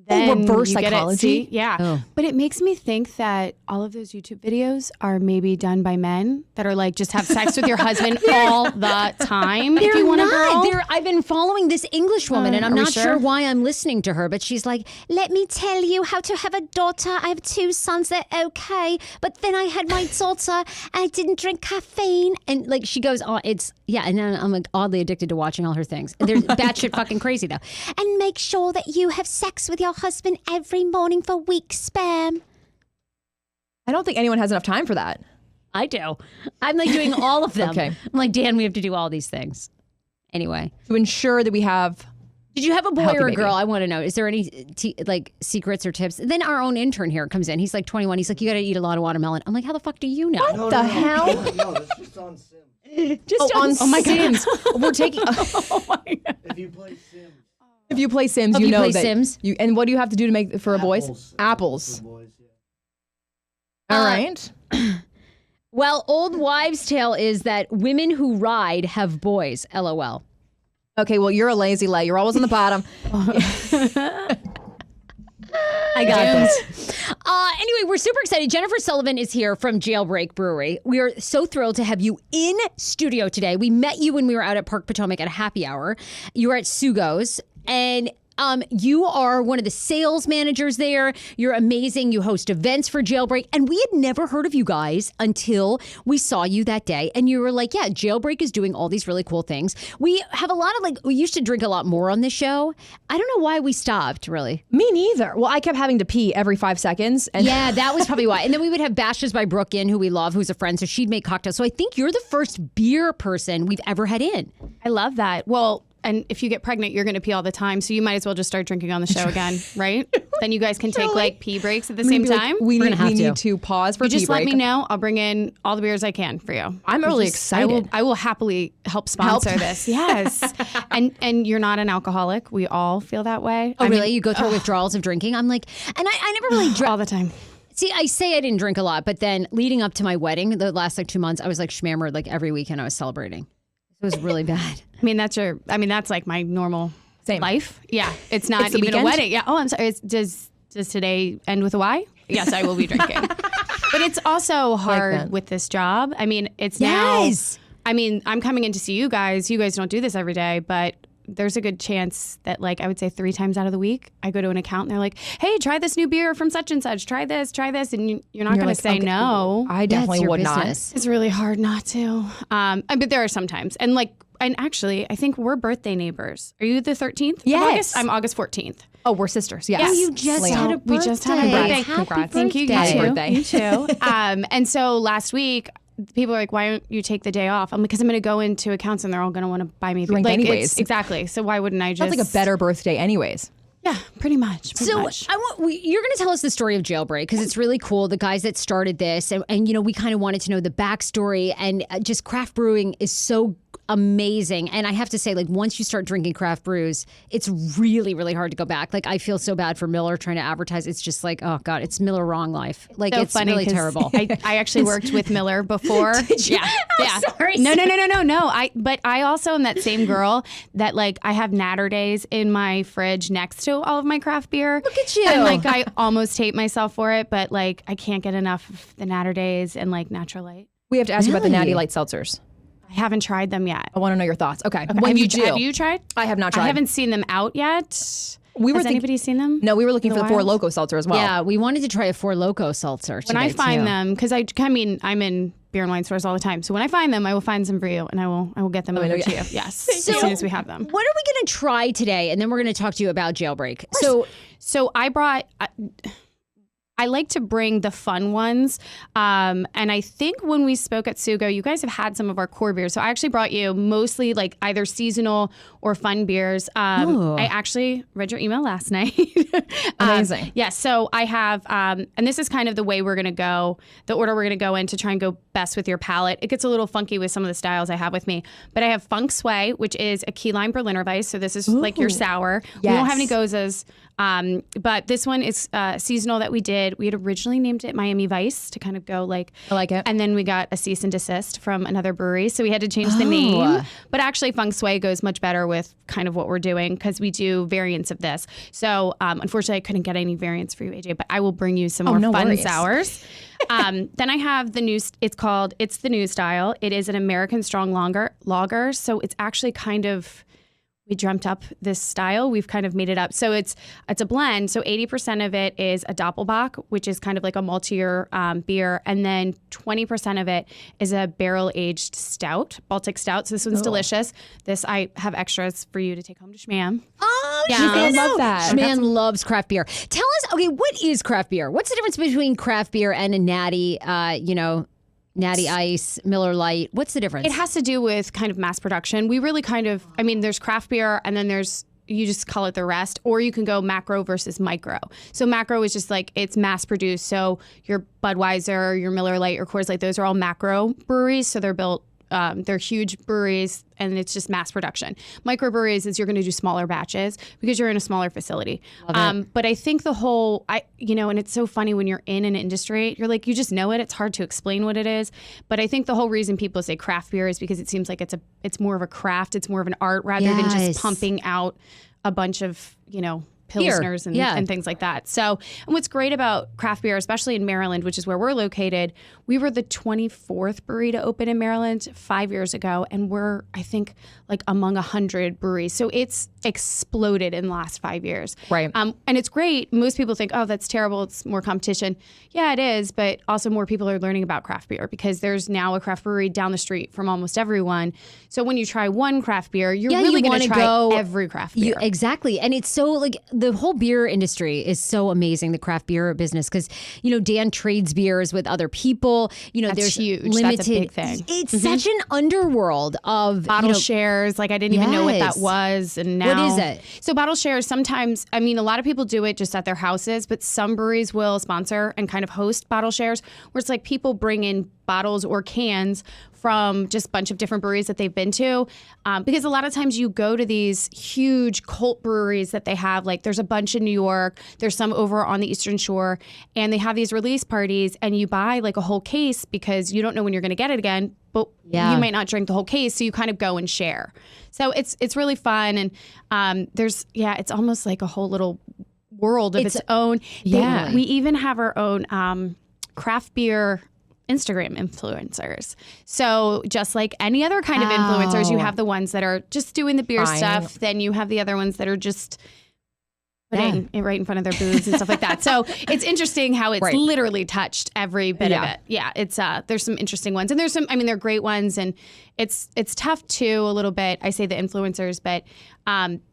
And then reverse you get it. psychology? See? Yeah. Oh. But it makes me think that all of those YouTube videos are maybe done by men that are like, just have sex with your husband all the time. If you want a girl. I've been following this English woman, and I'm are we not sure sure? why I'm listening to her, but she's like, let me tell you how to have a daughter. I have 2 sons. They're okay. But then I had my daughter, and I didn't drink caffeine. And like, she goes on, and then I'm like oddly addicted to watching all her things. They're batshit fucking crazy, though. And make sure that you have sex with your husband every morning for weak sperm. I don't think anyone has enough time for that. I do. I'm like doing all of them. Okay. I'm like, Dan, we have to do all these things. Anyway. To ensure that we have... Did you have a boy Healthy or a baby. girl? I want to know. Is there any like secrets or tips? Then our own intern here comes in. He's like 21. He's like, you got to eat a lot of watermelon. I'm like, how the fuck do you know? What the hell? No, that's just on Sims. Just on on Sims. We're taking... If you play Sims, If you play Sims, Oh, you you know play that... Sims? And what do you have to do to make for a boys? for Apples. boys, yeah. All right. Well, old wives' tale is that women who ride have boys. LOL. Okay, well, you're a lazy lay. You're always on the bottom. I got this. Anyway, we're super excited. Jennifer Sullivan is here from Jailbreak Brewery. We are so thrilled to have you in studio today. We met you when we were out at Park Potomac at a happy hour. You were at Sugo's, and You are one of the sales managers there. You're amazing. You host events for Jailbreak. And we had never heard of you guys until we saw you that day. And you were like, yeah, Jailbreak is doing all these really cool things. We have a lot of we used to drink a lot more on this show. I don't know why we stopped, really. Me neither. Well, I kept having to pee every 5 seconds. And Yeah, that was probably why. And then we would have Bashes by Brooke in, who we love, who's a friend. So she'd make cocktails. So I think you're the first beer person we've ever had in. I love that. Well, and if you get pregnant, you're going to pee all the time. So you might as well just start drinking on the show again, right? Then you guys can take like pee breaks at the same time. we need to pause for You a pee just let break. me know. I'll bring in all the beers I can for you. I'm really excited. I will happily help sponsor this. Yes. and you're not an alcoholic. We all feel that way. Oh, really? You go through withdrawals of drinking? I'm like, and I never really drank. All the time. See, I say I didn't drink a lot, but then leading up to my wedding, the last 2 months, I was like schmammered like every weekend I was celebrating. It was really bad. That's like my normal life. Yeah. It's not It's the even weekend? a wedding. Yeah. Oh, I'm sorry. Does today end with a Y? Yes, I will be drinking. But it's also hard that. with this job. It's Yes. now. I'm coming in to see you guys. You guys don't do this every day, but there's a good chance that I would say 3 times out of the week, I go to an account and they're like, hey, try this new beer from such and such. Try this. And you're not going to say no. I definitely would not. It's really hard not to. But there are some times. And actually, I think we're birthday neighbors. Are you the 13th of Yes. August? I'm August 14th. Oh, we're sisters. Yes. Oh, you just Leon. had a birthday. We just had a birthday. Happy Congrats. Thank you. birthday. You too. Birthday. You too. And so last week, people are like, why don't you take the day off? I'm like, because I'm going to go into accounts and they're all going to want to buy me Drink anyways. Exactly. So why wouldn't I just? That's like a better birthday anyways. Yeah, pretty much. So you're going to tell us the story of Jailbreak because it's really cool. The guys that started this, and we kind of wanted to know the backstory, and just craft brewing is so amazing. And I have to say, once you start drinking craft brews, it's really, really hard to go back. I feel so bad for Miller trying to advertise. It's just oh God, it's Miller wrong life. so it's funny really 'cause terrible. I actually worked with Miller before. Did you? Yeah. I'm Yeah. sorry. No. But I also am that same girl that I have Natter Days in my fridge next to all of my craft beer. Look at you. And I almost hate myself for it, but I can't get enough of the Natter Days and Natural Light. We have to ask you about the Really? Natty Light seltzers. I haven't tried them yet. I want to know your thoughts. Okay. Have When you do. Have you tried? I have not tried. I haven't seen them out yet. Has anybody seen them? No, we were looking In for the the Four wild? Loco seltzer as well. Yeah, we wanted to try a Four Loko seltzer When I today, find too. them, because I'm in beer and wine stores all the time. So when I find them, I will find some for you, and I will get them over to you. Yes, as soon as we have them. What are we going to try today? And then we're going to talk to you about Jailbreak. So I brought. I like to bring the fun ones. And I think when we spoke at Sugo, you guys have had some of our core beers. So I actually brought you mostly either seasonal or fun beers. I actually read your email last night. Amazing. Yes. So I have, and this is kind of the way we're going to go, the order we're going to go in to try and go best with your palate. It gets a little funky with some of the styles I have with me. But I have Funk Sway, which is a key lime Berliner Weiss. So this is your sour. We don't have any Gozas. But this one is seasonal that we did. We had originally named it Miami Vice to kind of go I like it. And then we got a cease and desist from another brewery. So we had to change the name. But actually Feng Shui goes much better with kind of what we're doing because we do variants of this. So unfortunately I couldn't get any variants for you, AJ, but I will bring you some more fun worries. sours. Then I have the new, it's the new style. It is an American strong lager. So it's actually kind of, we dreamt up this style. We've kind of made it up. So it's a blend. So 80% of it is a Doppelbock, which is kind of like a maltier beer. And then 20% of it is a barrel-aged stout, Baltic stout. So this one's delicious. This, I have extras for you to take home to Shmam. Oh, Yeah. she's I gonna love know. that. Man loves craft beer. Tell us, okay, what is craft beer? What's the difference between craft beer and a natty, Natty Ice, Miller Lite? What's the difference? It has to do with kind of mass production. We really kind of, there's craft beer and then you just call it the rest, or you can go macro versus micro. So macro is just it's mass produced. So your Budweiser, your Miller Lite, your Coors Light, those are all macro breweries. So they're built, they're huge breweries and it's just mass production. Microbreweries is you're going to do smaller batches because you're in a smaller facility. But I think the whole, and it's so funny when you're in an industry, you're you just know it. It's hard to explain what it is. But I think the whole reason people say craft beer is because it seems like it's more of a craft. It's more of an art rather than just pumping out a bunch of, pilsners and things like that. So, and what's great about craft beer, especially in Maryland, which is where we're located, we were the 24th brewery to open in Maryland 5 years ago, and we're, I think, like among 100 breweries. So it's exploded in the last 5 years. Right. And it's great. Most people think, oh, that's terrible. It's more competition. Yeah, it is. But also more people are learning about craft beer because there's now a craft brewery down the street from almost everyone. So when you try one craft beer, you're really going to try every craft beer. Exactly. And it's so like the whole beer industry is so amazing, the craft beer business, because, Dan trades beers with other people. That's there's huge. Limited. That's a big thing. It's such an underworld of bottle shares. Like I didn't even know what that was. And now. What is it? So bottle shares sometimes, a lot of people do it just at their houses, but some breweries will sponsor and kind of host bottle shares where it's like people bring in bottles or cans from just a bunch of different breweries that they've been to. Because a lot of times you go to these huge cult breweries that they have, like there's a bunch in New York, there's some over on the Eastern Shore, and they have these release parties and you buy like a whole case because you don't know when you're going to get it again, but you might not drink the whole case. So you kind of go and share. So it's really fun. And it's almost like a whole little world of its own. Yeah. We even have our own craft beer Instagram influencers. So just like any other kind of influencers, you have the ones that are just doing the beer stuff. Then you have the other ones that are just putting it right in front of their booths and stuff like that. So it's interesting how it's literally touched every bit of it. Yeah, it's there's some interesting ones, and there's some. They're great ones, and it's tough too a little bit. I say the influencers, but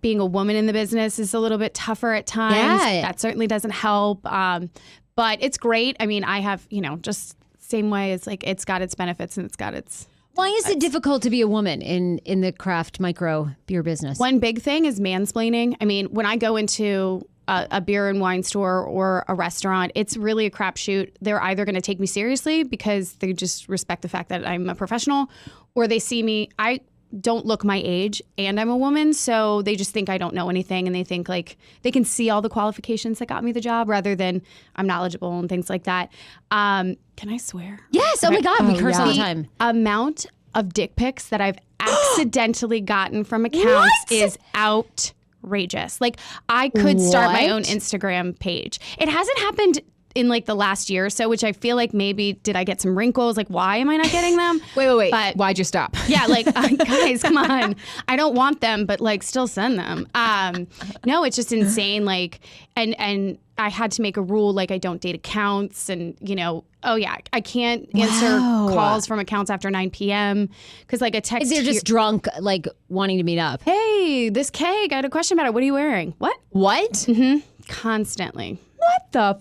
being a woman in the business is a little bit tougher at times. Yeah. That certainly doesn't help. But it's great. I have just same way. It's like it's got its benefits and it's got its. Why is it difficult to be a woman in the craft micro beer business? One big thing is mansplaining. When I go into a beer and wine store or a restaurant, it's really a crapshoot. They're either going to take me seriously because they just respect the fact that I'm a professional, or they see me. I don't look my age and I'm a woman, so they just think I don't know anything, and they think like they can see all the qualifications that got me the job rather than I'm knowledgeable and things like that. Can I swear? Yes. Oh my God, we curse all the The time. amount of dick pics that I've accidentally gotten from accounts is outrageous. Like I could start my own Instagram page. It hasn't happened in like the last year or so, which I feel like maybe did I get some wrinkles? Like, why am I not getting them? Wait. But Why'd you stop? yeah, like guys, come on. I don't want them, but like still send them. No, it's just insane. Like, and I had to make a rule, like I don't date accounts, and I can't answer calls from accounts after 9 p.m. because like a text. They're just drunk, like wanting to meet up. Hey, this keg, I had a question about it. What are you wearing? What? Constantly. What the?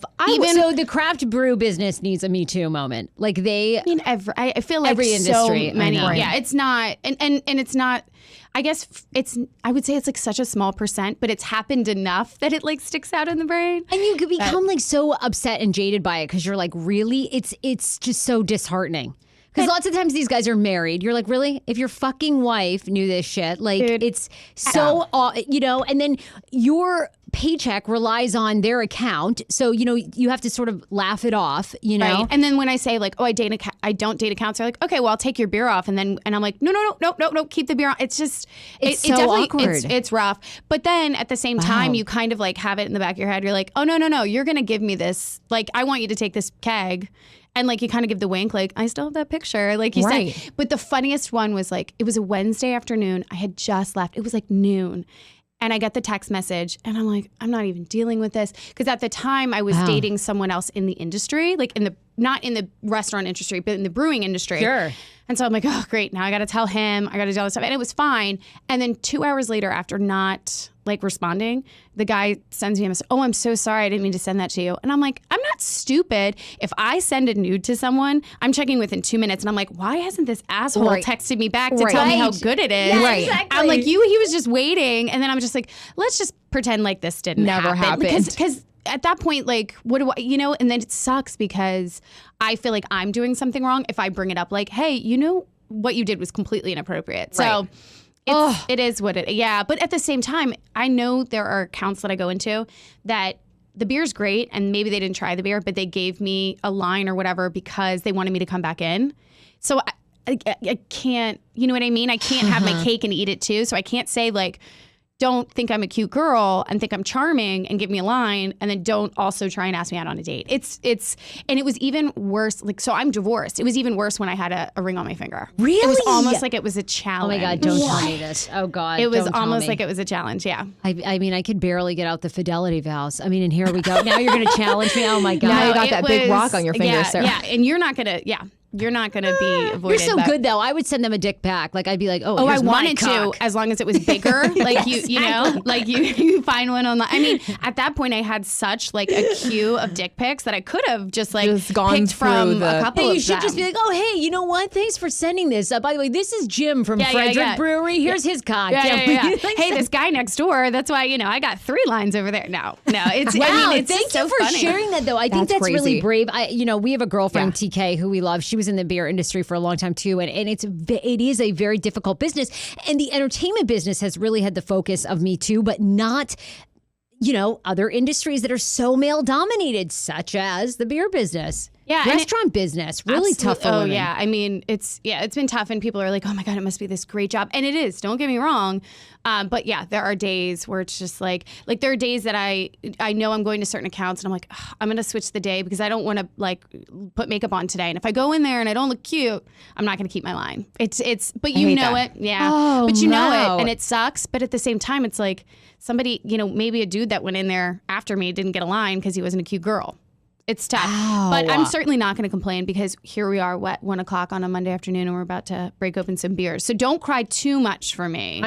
So the craft brew business needs a Me Too moment. Like they. I feel like every industry. So many. I know. Yeah, it's not, and it's not. I guess I would say it's like such a small percent, but it's happened enough that it like sticks out in the brain. And you could become like so upset and jaded by it because you're like, really? It's just so disheartening. Because lots of times these guys are married. You're like, really? If your fucking wife knew this shit, like it's so, and then your paycheck relies on their account. So, you have to sort of laugh it off, Right. And then when I say like, oh, I don't date accounts, they're like, okay, well, I'll take your beer off. And I'm like, no, keep the beer on. It's just, it's so awkward. It's rough. But then at the same time, you kind of like have it in the back of your head. You're like, oh, no, you're going to give me this. Like, I want you to take this keg. And like you kind of give the wink, like I still have that picture, like you said. But the funniest one was like it was a Wednesday afternoon. I had just left. It was like noon, and I got the text message, and I'm like, I'm not even dealing with this because at the time I was dating someone else in the industry, like not in the restaurant industry, but in the brewing industry. Sure. And so I'm like, oh, great. Now I got to tell him. I got to do all this stuff. And it was fine. And then 2 hours later, after not like responding, the guy sends me a message. Oh, I'm so sorry. I didn't mean to send that to you. And I'm like, I'm not stupid. If I send a nude to someone, I'm checking within 2 minutes. And I'm like, why hasn't this asshole texted me back to tell me how good it is? Yeah, exactly. I'm like, he was just waiting. And then I'm just like, let's just pretend like this didn't Never happened. Because at that point, like, what do I, and then it sucks because I feel like I'm doing something wrong if I bring it up like, hey, what you did was completely inappropriate. So it is what it, But at the same time, I know there are accounts that I go into that the beer's great and maybe they didn't try the beer, but they gave me a line or whatever because they wanted me to come back in. So I can't, you know what I mean? I can't have my cake and eat it too. So I can't say like, don't think I'm a cute girl and think I'm charming and give me a line, and then don't also try and ask me out on a date. And it was even worse. Like, so I'm divorced. It was even worse when I had a ring on my finger. Really? It was almost like it was a Oh challenge. my God, don't tell me this. Oh God. It was don't tell almost me. like it was a challenge. Yeah. I mean, I could barely get out the fidelity vows. I mean, and here we go. Now you're going to challenge me. Oh my God. Now you got it that big rock on your finger, yeah, Sarah. Yeah, and you're not gonna. Yeah, you're not gonna be avoided. You're so but- good though. I would send them a dick back. Like I'd be like, Oh, I here's my wanted to, cock. as long as it was bigger. Like you know, like you find one online. I mean, at that point, I had such like a queue of dick pics that I could have just gone picked through from the- a couple Hey, of you should them. just be like, oh, hey, you know what? Thanks for sending this. By the way, this is Jim from Yeah, Frederick yeah. Brewery. Here's his cock. Yeah. Like, Hey, this guy next door. That's why I got 3 lines over there. No, it's. Wow, I mean, it's thank just you so for funny. sharing that, though. I think That's that's really crazy. brave. We have a girlfriend, TK, who we love. She was in the beer industry for a long time too, and it is a very difficult business. And the entertainment business has really had the focus of Me Too, but not other industries that are so male dominated, such as the beer business. Yeah, and restaurant business, really tough for Oh women. yeah, I mean it's been tough, and people are like, oh my God, it must be this great job, and it is. Don't get me wrong, but yeah, there are days where it's just like there are days that I know I'm going to certain accounts, and I'm like, ugh, I'm gonna switch the day because I don't want to like put makeup on today, and if I go in there and I don't look cute, I'm not gonna keep my line. But you hate know that. it, yeah. Oh, but you know no. it, and it sucks. But at the same time, it's like somebody, maybe a dude that went in there after me didn't get a line because he wasn't a cute girl. It's tough, but I'm certainly not going to complain because here we are, 1 o'clock on a Monday afternoon, and we're about to break open some beers. So don't cry too much for me.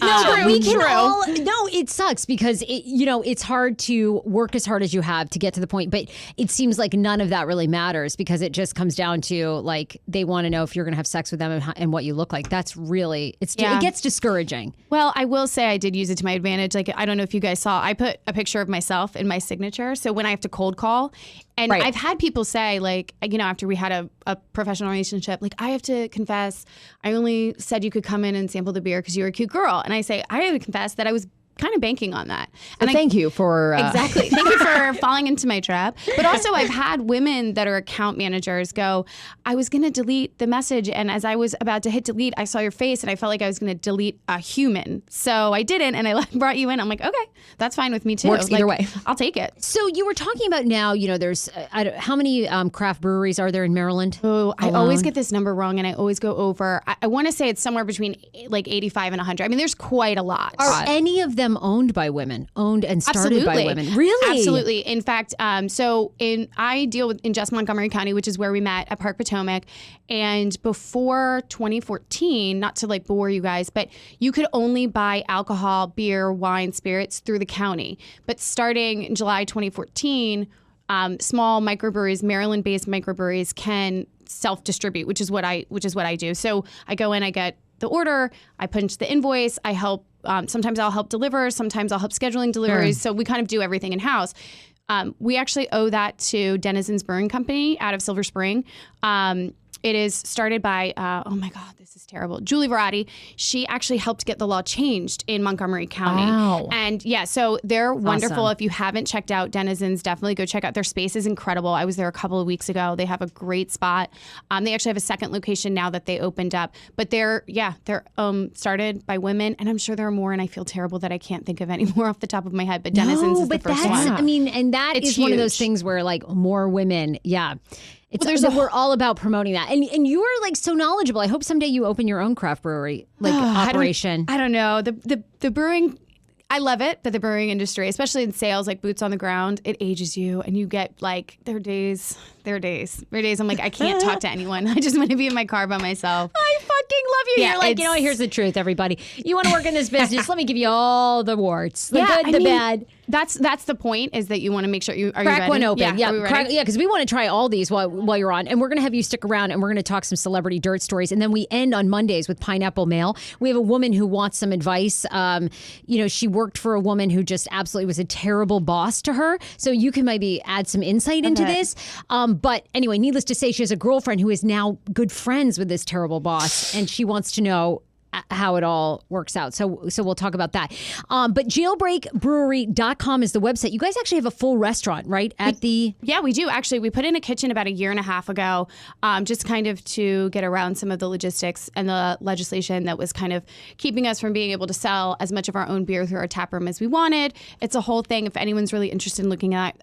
No, but we can True. all. No, it sucks because it's hard to work as hard as you have to get to the point. But it seems like none of that really matters because it just comes down to like they want to know if you're going to have sex with them and what you look like. That's really it gets discouraging. Well, I will say I did use it to my advantage. Like, I don't know if you guys saw, I put a picture of myself in my signature. So when I have to cold call, and Right. I've had people say, like, after we had a professional relationship, like, I have to confess, I only said you could come in and sample the beer because you were a cute girl. And I say, I have to confess that I was kind of banking on that. And Thank you for Exactly. Thank you for falling into my trap. But also, I've had women that are account managers go, I was going to delete the message. And as I was about to hit delete, I saw your face and I felt like I was going to delete a human. So I didn't. And I brought you in. I'm like, okay, that's fine with me too. Works either way. I'll take it. So you were talking about now. There's how many craft breweries are there in Maryland? Oh, I always get this number wrong and I always go over. I want to say it's somewhere between like 85 and 100. I mean, there's quite a lot. Are any of them owned by women? Owned and started by women? Really? Absolutely. In fact, I deal in just Montgomery County, which is where we met at Park Potomac. And before 2014, not to like bore you guys, but you could only buy alcohol, beer, wine, spirits through the county. But starting in July 2014, small microbreweries, Maryland-based microbreweries can self-distribute, which is what I do. So I go in, I get the order, I punch the invoice, I help. Sometimes I'll help deliver. Sometimes I'll help scheduling deliveries. So we kind of do everything in house. We actually owe that to Denizens Brewing Company out of Silver Spring. It is started by, oh my God, this is terrible, Julie Verratti. She actually helped get the law changed in Montgomery County. Wow. And yeah, so they're wonderful. Awesome. If you haven't checked out Denizens, definitely go check out. Their space is incredible. I was there a couple of weeks ago. They have a great spot. They actually have a second location now that they opened up. But they're started by women, and I'm sure there are more, and I feel terrible that I can't think of any more off the top of my head. But Denizens is the but first that's, one. I mean, and that It's is one of those huge. things where like more women, yeah. We're all about promoting that. And you are like so knowledgeable. I hope someday you open your own craft brewery operation. I don't know. The brewing, I love it, but the brewing industry, especially in sales, like boots on the ground, it ages you, and you get like there are days. I'm like, I can't talk to anyone. I just want to be in my car by myself. I fucking love you. Yeah, You're like, it's- here's the truth, everybody. You want to work in this business? Let me give you all the warts, the Yeah, good, I the mean, bad. That's the point, is that you want to make sure you are Crack you one ready? open. Yeah, are we ready? Because we want to try all these while you're on. And we're going to have you stick around and we're going to talk some celebrity dirt stories. And then we end on Mondays with Pineapple Mail. We have a woman who wants some advice. She worked for a woman who just absolutely was a terrible boss to her. So you can maybe add some insight into this. But anyway, needless to say, she has a girlfriend who is now good friends with this terrible boss. And she wants to know, how it all works out. So we'll talk about that. But jailbreakbrewery.com is the website. You guys actually have a full restaurant, right? Yeah, we do. Actually, we put in a kitchen about a year and a half ago, just kind of to get around some of the logistics and the legislation that was kind of keeping us from being able to sell as much of our own beer through our tap room as we wanted. It's a whole thing. If anyone's really interested in looking at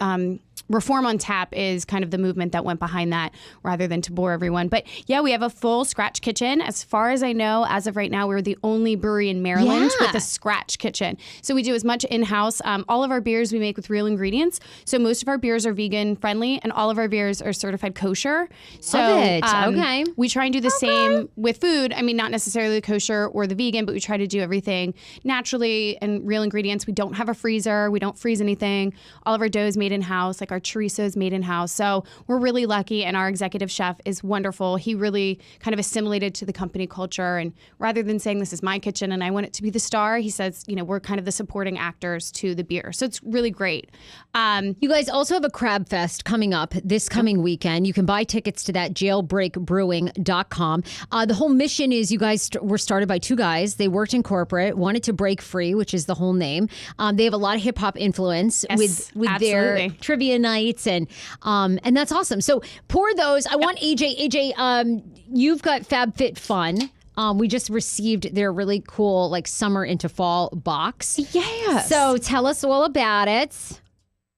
Reform on Tap is kind of the movement that went behind that, rather than to bore everyone. But yeah, we have a full scratch kitchen. As far as I know, as of right now, we're the only brewery in Maryland with a scratch kitchen. So we do as much in-house. All of our beers we make with real ingredients. So most of our beers are vegan friendly, and all of our beers are certified kosher. So okay. We try and do the same with food. I mean, not necessarily the kosher or the vegan, but we try to do everything naturally and real ingredients. We don't have a freezer. We don't freeze anything. All of our dough is made in-house. Like our chorizo is made in-house. So we're really lucky, and our executive chef is wonderful. He really kind of assimilated to the company culture, and rather than saying this is my kitchen and I want it to be the star, he says, we're kind of the supporting actors to the beer. So it's really great. You guys also have a Crab Fest coming up this coming weekend. You can buy tickets to that, jailbreakbrewing.com. The whole mission is you guys were started by two guys. They worked in corporate, wanted to break free, which is the whole name. They have a lot of hip hop influence with their trivia nights, and that's awesome. So pour those. I want AJ, you've got FabFitFun. We just received their really cool summer into fall box. Yeah. So tell us all about it.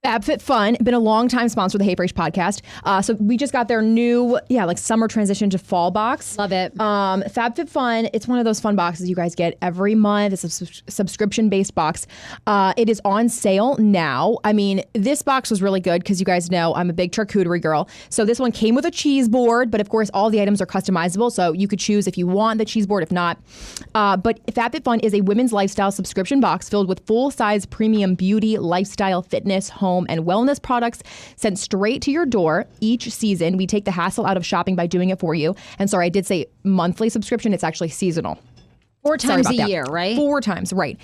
FabFitFun, been a long time sponsor of the Hey Frase podcast. So we just got their new, summer transition to fall box. Love it. FabFitFun, it's one of those fun boxes you guys get every month. It's a subscription-based box. It is on sale now. I mean, this box was really good because you guys know I'm a big charcuterie girl. So this one came with a cheese board, but of course all the items are customizable. So you could choose if you want the cheese board, if not. But FabFitFun is a women's lifestyle subscription box filled with full-size premium beauty, lifestyle, fitness, home, and wellness products sent straight to your door each season. We take the hassle out of shopping by doing it for you. And sorry, I did say monthly subscription. It's actually seasonal. 4 times a year, right? 4 times, right.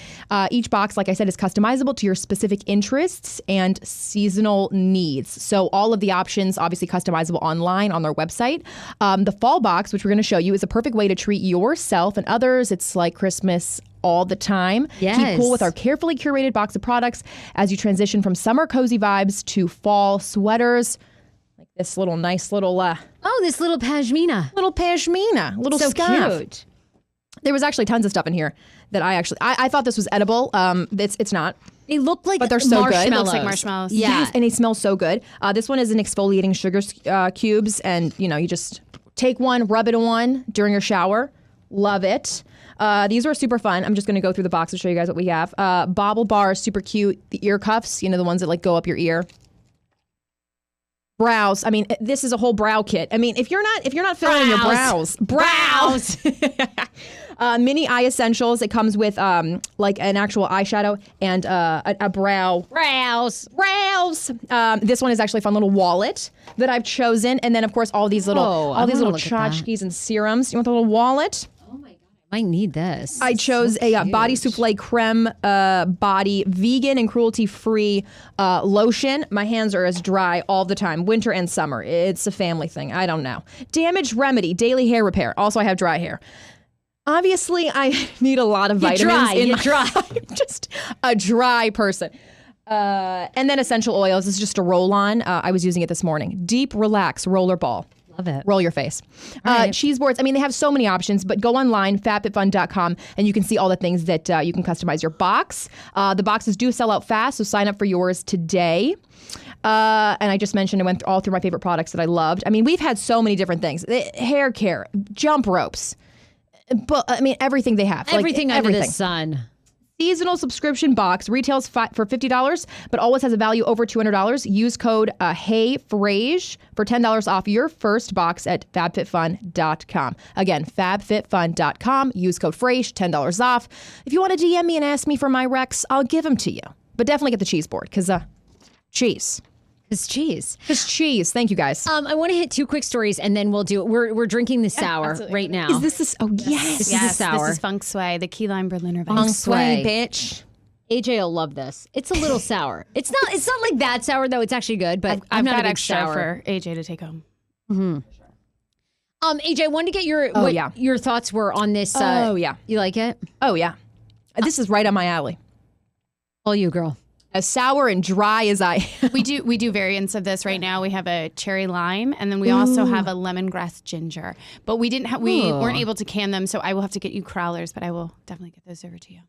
Each box, like I said, is customizable to your specific interests and seasonal needs. So all of the options, obviously customizable online on their website. The fall box, which we're going to show you, is a perfect way to treat yourself and others. It's like Christmas all the time. Yes. Keep cool with our carefully curated box of products as you transition from summer cozy vibes to fall sweaters. Like this nice little this little pashmina. Little so scarf. Cute. There was actually tons of stuff in here that I thought this was edible. It's not. They look like but they're so good. It looks like marshmallows. Yeah. Yes, and they smell so good. This one is an exfoliating sugar cubes, and you just take one, rub it on during your shower. Love it. These were super fun. I'm just going to go through the box to show you guys what we have. Bobble bars, super cute. The ear cuffs, the ones that go up your ear. Brows. I mean, this is a whole brow kit. I mean, if you're not filling in your brows. Mini eye essentials. It comes with an actual eyeshadow and a brows. This one is actually a fun little wallet that I've chosen, and then of course all these little tchotchkes and serums. You want the little wallet? I need this. I chose a body souffle creme body vegan and cruelty-free lotion. My hands are as dry all the time, winter and summer. It's a family thing. I don't know. Damage remedy, daily hair repair. Also, I have dry hair. Obviously, I need a lot of vitamins. You're dry. I'm just a dry person. And then essential oils. This is just a roll-on. I was using it this morning. Deep Relax Roller Ball. Love it. Roll your face. Right. Cheese boards. I mean, they have so many options, but go online, fabfitfun.com, and you can see all the things that you can customize your box. The boxes do sell out fast, so sign up for yours today. And I just mentioned I went all through my favorite products that I loved. I mean, we've had so many different things. Hair care, jump ropes. But I mean, everything they have. Everything under the sun. Seasonal subscription box retails for $50, but always has a value over $200. Use code HeyFrase for $10 off your first box at fabfitfun.com. Again, fabfitfun.com. Use code FRASE, $10 off. If you want to DM me and ask me for my recs, I'll give them to you. But definitely get the cheese board, because cheese. It's cheese. Just cheese. Thank you, guys. I want to hit 2 quick stories, and then we'll do it. We're drinking the sour right now. Is this? Oh, yes. This is a sour. This is Feng Shui, the key lime Berliner Weiss. Feng Shui, bitch. AJ will love this. It's a little sour. It's not like that sour though. It's actually good, but I'm not got a big extra sour. for AJ to take home. Mm-hmm. AJ, I wanted to get your thoughts were on this. Yeah. You like it? Oh, yeah. This is right on my alley. All you, girl. As sour and dry as I am. We do variants of this right now. We have a cherry lime, and then we also have a lemongrass ginger. But we weren't able to can them, so I will have to get you crowlers, but I will definitely get those over to you.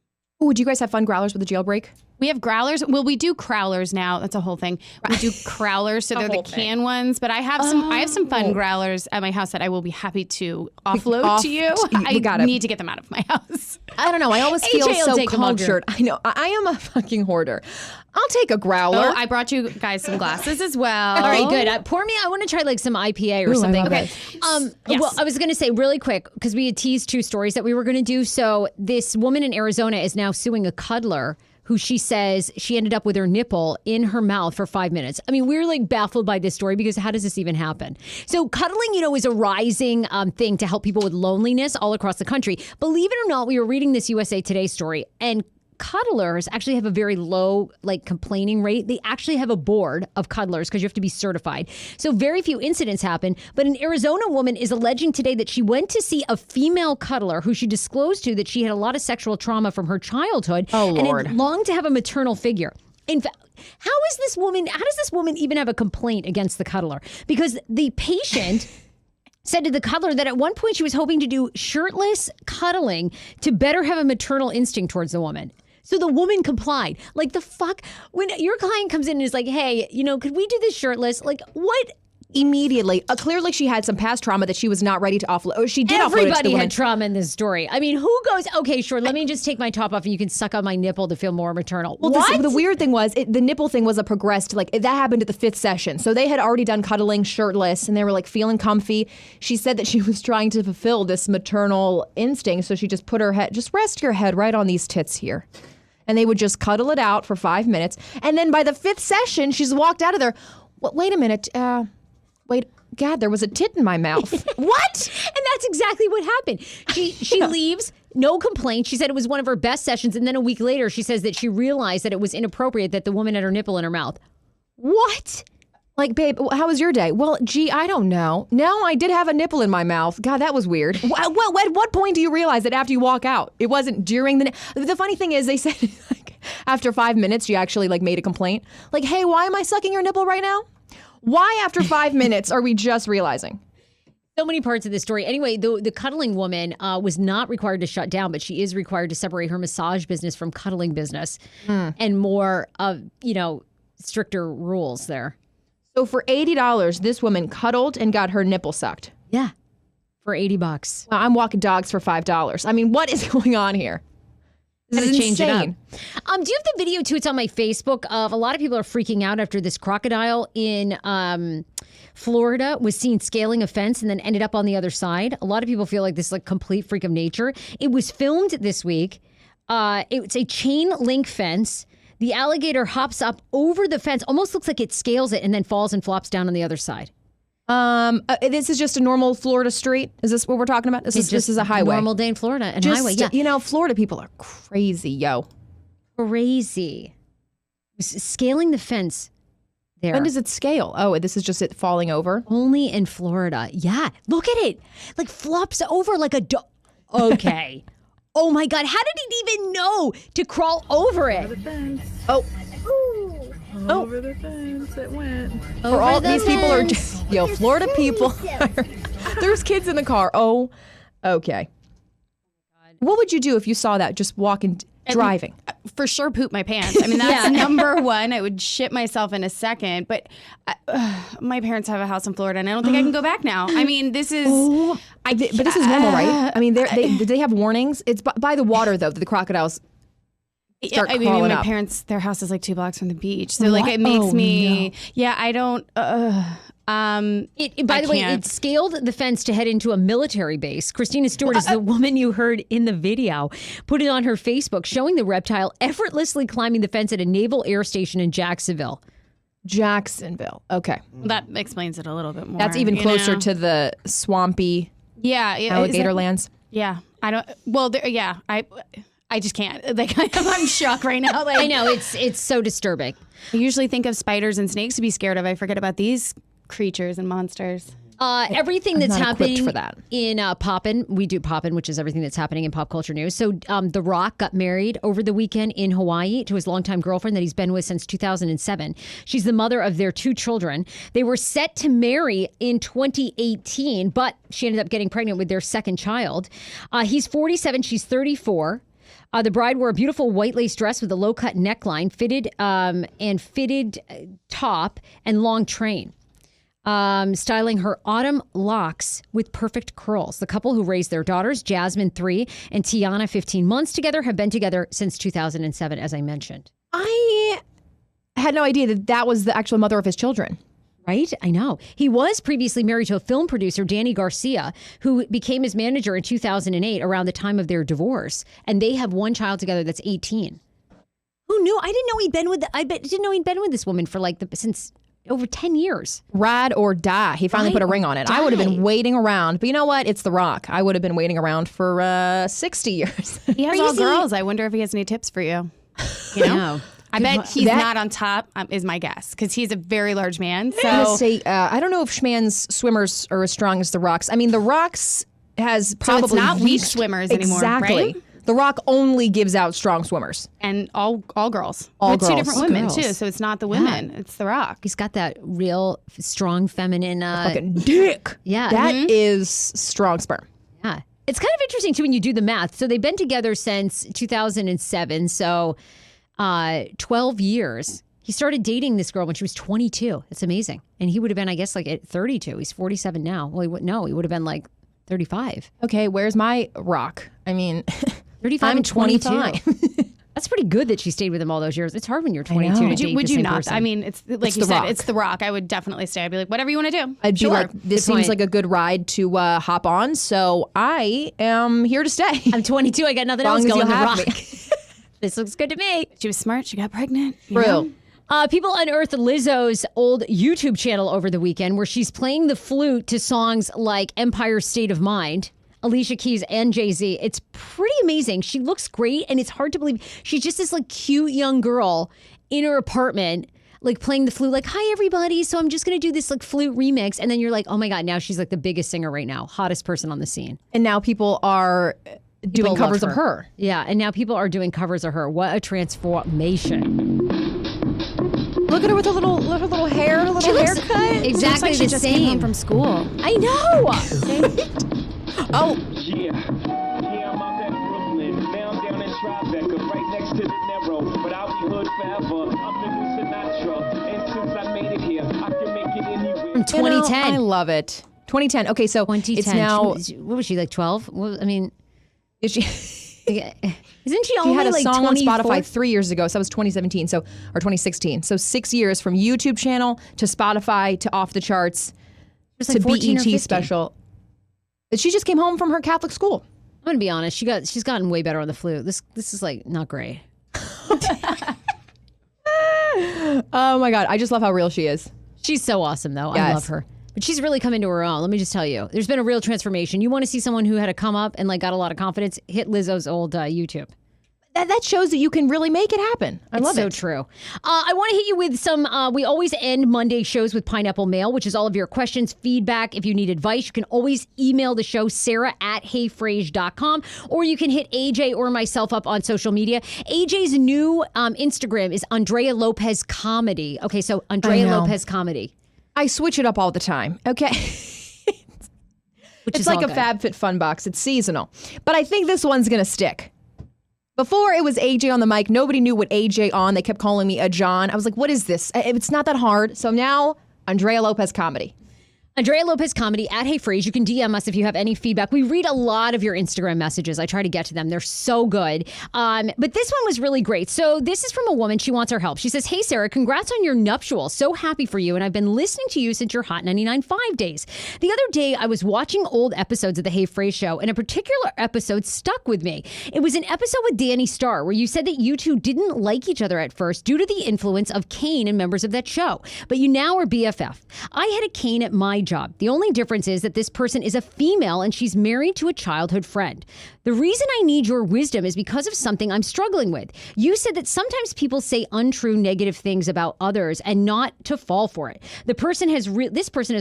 Ooh, do you guys have fun growlers with the jailbreak? We have growlers. Well, we do crowlers now. That's a whole thing. We do crowlers, so they're the can ones. But I have some fun growlers at my house that I will be happy to offload to you. I need to get them out of my house. I don't know. I always feel so cultured. I know. I am a fucking hoarder. I'll take a growler. Oh, I brought you guys some glasses as well. All right, good. Pour me. I want to try like some IPA or something. Okay. Yes. Well, I was going to say really quick because we had teased 2 stories that we were going to do. So this woman in Arizona is now suing a cuddler who she says she ended up with her nipple in her mouth for 5 minutes. I mean, we're like baffled by this story because how does this even happen? So cuddling, is a rising thing to help people with loneliness all across the country. Believe it or not, we were reading this USA Today story, and cuddlers actually have a very low complaining rate. They actually have a board of cuddlers because you have to be certified. So very few incidents happen. But an Arizona woman is alleging today that she went to see a female cuddler who she disclosed to that she had a lot of sexual trauma from her childhood. Oh, and Lord. had longed to have a maternal figure. In fact, how does this woman even have a complaint against the cuddler? Because the patient said to the cuddler that at one point she was hoping to do shirtless cuddling to better have a maternal instinct towards the woman. So the woman complied. Like, the fuck? When your client comes in and is like, hey, could we do this shirtless? Like, what? Immediately. Clearly she had some past trauma that she was not ready to offload. Oh, she did offload it to the Everybody woman. had trauma in this story. I mean, who goes, okay, sure, let me just take my top off and you can suck on my nipple to feel more maternal. Well, What? the weird thing was, the nipple thing was a progressed, that happened at the 5th session. So they had already done cuddling shirtless and they were feeling comfy. She said that she was trying to fulfill this maternal instinct. So she just put her head, just rest your head right on these tits here. And they would just cuddle it out for 5 minutes. And then by the 5th session, she's walked out of there. Wait a minute. God, there was a tit in my mouth. What? And that's exactly what happened. She leaves, no complaint. She said it was one of her best sessions. And then a week later, she says that she realized that it was inappropriate that the woman had her nipple in her mouth. What? Babe, how was your day? Well, gee, I don't know. No, I did have a nipple in my mouth. God, that was weird. Well, at what point do you realize that after you walk out? It wasn't during the funny thing is they said after 5 minutes, she actually made a complaint. Hey, why am I sucking your nipple right now? Why after 5 minutes are we just realizing? So many parts of this story. Anyway, the cuddling woman was not required to shut down, but she is required to separate her massage business from cuddling business and more of, stricter rules there. So for $80, this woman cuddled and got her nipple sucked. Yeah. For $80. Well, I'm walking dogs for $5. I mean, what is going on here? This is Change it up. insane. Do you have the video too? It's on my Facebook of a lot of people are freaking out after this crocodile in Florida was seen scaling a fence and then ended up on the other side. A lot of people feel like this is a complete freak of nature. It was filmed this week. It's a chain link fence. The alligator hops up over the fence, almost looks like it scales it and then falls and flops down on the other side. This is just a normal Florida street. Is this what we're talking about? This is a highway. Normal day in Florida and highway. Yeah. Florida people are crazy, yo. Crazy. Scaling the fence there. When does it scale? Oh, this is just it falling over? Only in Florida. Yeah. Look at it. Flops over like a dog. Okay. Oh my God. How did it even know to crawl over it? Oh. Over the fence it went. For all these people are just, Florida people. There's kids in the car. Oh, okay. What would you do if you saw that just walking, driving? For sure poop my pants. I mean, that's number one. I would shit myself in a second. But my parents have a house in Florida, and I don't think I can go back now. I mean, this is... but this is normal, right? I mean, did they have warnings? It's by the water, though, that the crocodiles start crawling my up. parents, their house is 2 blocks from the beach. So it makes me... No. Yeah, I don't... by the way, it scaled the fence to head into a military base. Christina Stewart is the woman you heard in the video. Put it on her Facebook, showing the reptile effortlessly climbing the fence at a naval air station in Jacksonville. Okay. That explains it a little bit more. That's even closer to the swampy alligator lands. Yeah. I don't... Well, I just can't. I'm shocked right now. I know, it's so disturbing. I usually think of spiders and snakes to be scared of. I forget about these creatures and monsters. Everything that's not equipped happening for that. in Poppin', we do Poppin', which is everything that's happening in pop culture news. So The Rock got married over the weekend in Hawaii to his longtime girlfriend that he's been with since 2007. She's the mother of their 2 children. They were set to marry in 2018, but she ended up getting pregnant with their second child. He's 47, she's 34. The bride wore a beautiful white lace dress with a low-cut neckline, fitted top and long train. Styling her autumn locks with perfect curls. The couple who raised their daughters, Jasmine 3 and Tiana 15 months together, have been together since 2007, as I mentioned. I had no idea that was the actual mother of his children. Right? I know. He was previously married to a film producer, Danny Garcia, who became his manager in 2008 around the time of their divorce. And they have 1 child together that's 18. Who knew? I didn't know he'd been with this woman for since over 10 years. Ride or die. He finally put a ring on it. I would have been waiting around. But you know what? It's The Rock. I would have been waiting around for 60 years. He has all girls. I wonder if he has any tips for you. You know? I bet he's not on top, is my guess, because he's a very large man. So I'm gonna say, I don't know if Schmann's swimmers are as strong as The Rock's. I mean, The Rock's has probably it's not weak reached- swimmers anymore, Exactly. right? The Rock only gives out strong swimmers. And all girls. All with girls. 2 different women, Girls. too. So it's not the women. It's The Rock. He's got that real strong feminine. Fucking dick. Yeah. That is strong sperm. Yeah. It's kind of interesting, too, when you do the math. So they've been together since 2007. So 12 years. He started dating this girl when she was 22. It's amazing. And he would have been, I guess, at 32. He's 47 now. Well, he would have been 35. Okay, where's my Rock? I mean, 35 I'm and 22. 25. That's pretty good that she stayed with him all those years. It's hard when you're 22 to date Would the you same not? person. I mean, it's like you The said, Rock. it's The Rock. I would definitely stay. I'd be like, whatever you want to do. I'd be like, this Good seems point. like a good ride to hop on, so I am here to stay. I'm 22. I got nothing As long else as going. you'll The have Rock. me. This looks good to me. She was smart. She got pregnant. you know? True. People unearthed Lizzo's old YouTube channel over the weekend where she's playing the flute to songs like Empire State of Mind, Alicia Keys, and Jay-Z. It's pretty amazing. She looks great, and it's hard to believe. She's just this cute young girl in her apartment, playing the flute, hi, everybody. So I'm just going to do this flute remix. And then you're like, oh my God, now she's the biggest singer right now, hottest person on the scene. And now people are doing love covers of her. Yeah, and now people are doing covers of her. What a transformation. Look at her with her little hair, her little looks haircut. exactly Looks like she the just same. came home from school. I know. Oh, Yeah, I'm out at Brooklyn. Now I'm down in Tribeca, right next to the Narrow. But I'll be hood forever. I'm the new Sinatra. And since I made it here, I can make it anywhere. From 2010. I love it. 2010. Okay, so 2010. it's now. What was she, 12? Well, I mean, Is she? isn't she She only had a song on 24? Spotify 3 years ago, so that was 2017, or 2016. So 6 years from YouTube channel to Spotify to off the charts It was to 14 or BET 15. special. She just came home from her Catholic school. I'm gonna be honest. She's gotten way better on the flute. This is not great. Oh my God, I just love how real she is. She's so awesome though. I Yes. love her. But she's really come into her own. Let me just tell you, there's been a real transformation. You want to see someone who had a come up and got a lot of confidence? Hit Lizzo's old YouTube. That shows that you can really make it happen. I love so it. true. I want to hit you with some, we always end Monday shows with Pineapple Mail, which is all of your questions, feedback. If you need advice, you can always email the show, sarah@heyfrase.com, or you can hit AJ or myself up on social media. AJ's new Instagram is Andrea Lopez Comedy. Okay, so Andrea I know. Lopez Comedy. I switch it up all the time. Okay. Which It's is like all a good. FabFitFun box. It's seasonal. But I think this one's going to stick. Before it was AJ on the mic, nobody knew what AJ on. They kept calling me a John. I was like, what is this? It's not that hard. So now, Andrea Lopez Comedy. Andrea Lopez Comedy at Hey Frase. You can DM us if you have any feedback. We read a lot of your Instagram messages. I try to get to them. They're so good. But this one was really great. So this is from a woman. She wants our help. She says, hey, Sarah, congrats on your nuptial. So happy for you. And I've been listening to you since your Hot 99.5 days. The other day, I was watching old episodes of the Hey Frase show, and a particular episode stuck with me. It was an episode with Danny Starr where you said that you two didn't like each other at first due to the influence of Kane and members of that show. But you now are BFF. I had a Kane at my job. The only difference is that this person is a female and she's married to a childhood friend. The reason I need your wisdom is because of something I'm struggling with. You said that sometimes people say untrue negative things about others and not to fall for it. This person has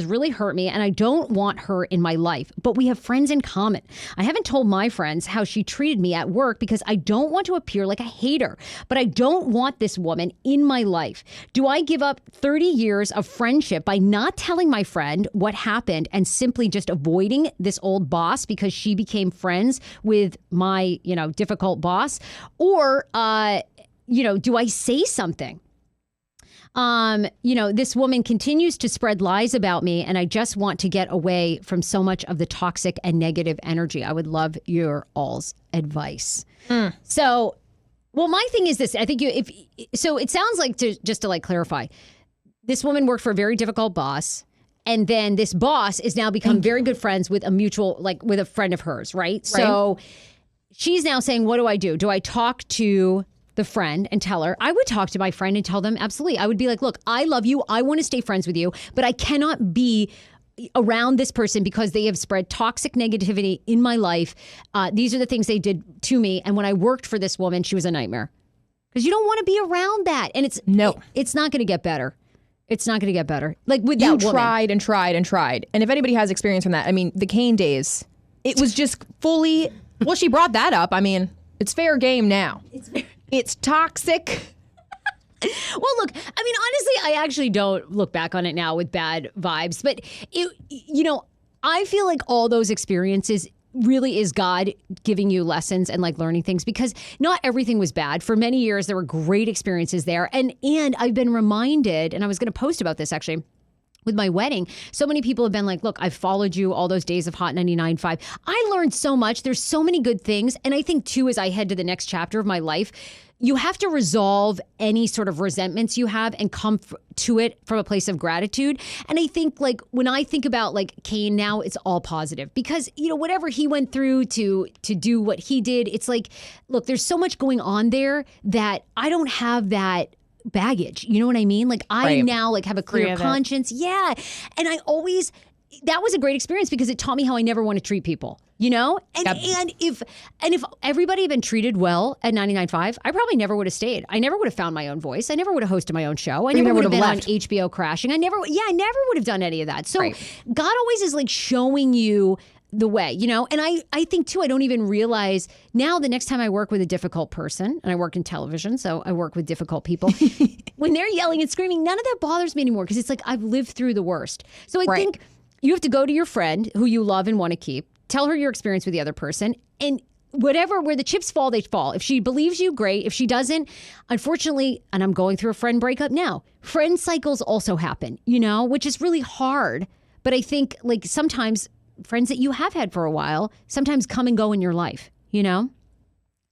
really hurt me and I don't want her in my life, but we have friends in common. I haven't told my friends how she treated me at work because I don't want to appear like a hater, but I don't want this woman in my life. Do I give up 30 years of friendship by not telling my friend what happened and simply just avoiding this old boss because she became friends with my, difficult boss? Or, do I say something? This woman continues to spread lies about me and I just want to get away from so much of the toxic and negative energy. I would love your all's advice. So, well, my thing is this. I think it sounds like just to clarify, this woman worked for a very difficult boss. And then this boss is now become very good friends with a mutual, with a friend of hers, right? So she's now saying, what do I do? Do I talk to the friend and tell her? I would talk to my friend and tell them, absolutely. I would be like, look, I love you. I want to stay friends with you, but I cannot be around this person because they have spread toxic negativity in my life. These are the things they did to me. And when I worked for this woman, she was a nightmare. Because you don't want to be around that. And it's not going to get better. It's not going to get better. With that woman. You tried and tried and tried. And if anybody has experience from that, the Kane days, it was just fully, well, she brought that up. It's fair game now. It's toxic. Well, look, honestly, I actually don't look back on it now with bad vibes. But, I feel like all those experiences really is God giving you lessons and learning things, because not everything was bad. For many years, there were great experiences there. And I've been reminded, and I was going to post about this actually, with my wedding, so many people have been like, look, I've followed you all those days of Hot 99.5. I learned so much. There's so many good things. And I think too, as I head to the next chapter of my life, you have to resolve any sort of resentments you have and come to it from a place of gratitude. And I think when I think about Kane now, it's all positive because, whatever he went through to do what he did, it's look, there's so much going on there that I don't have that baggage. You know what I mean? I now have a clear conscience. Yeah. And that was a great experience because it taught me how I never want to treat people. And if everybody had been treated well at 99.5, I probably never would have stayed. I never would have found my own voice. I never would have hosted my own show. I never would have been on HBO crashing. I never would have done any of that. So God always is showing you the way, and I think too, I don't even realize now the next time I work with a difficult person, and I work in television, so I work with difficult people, when they're yelling and screaming, none of that bothers me anymore because it's I've lived through the worst. So I think you have to go to your friend who you love and want to keep. Tell her your experience with the other person, and where the chips fall, they fall. If she believes you, great. If she doesn't, unfortunately, and I'm going through a friend breakup now, friend cycles also happen, which is really hard. But I think sometimes friends that you have had for a while sometimes come and go in your life, So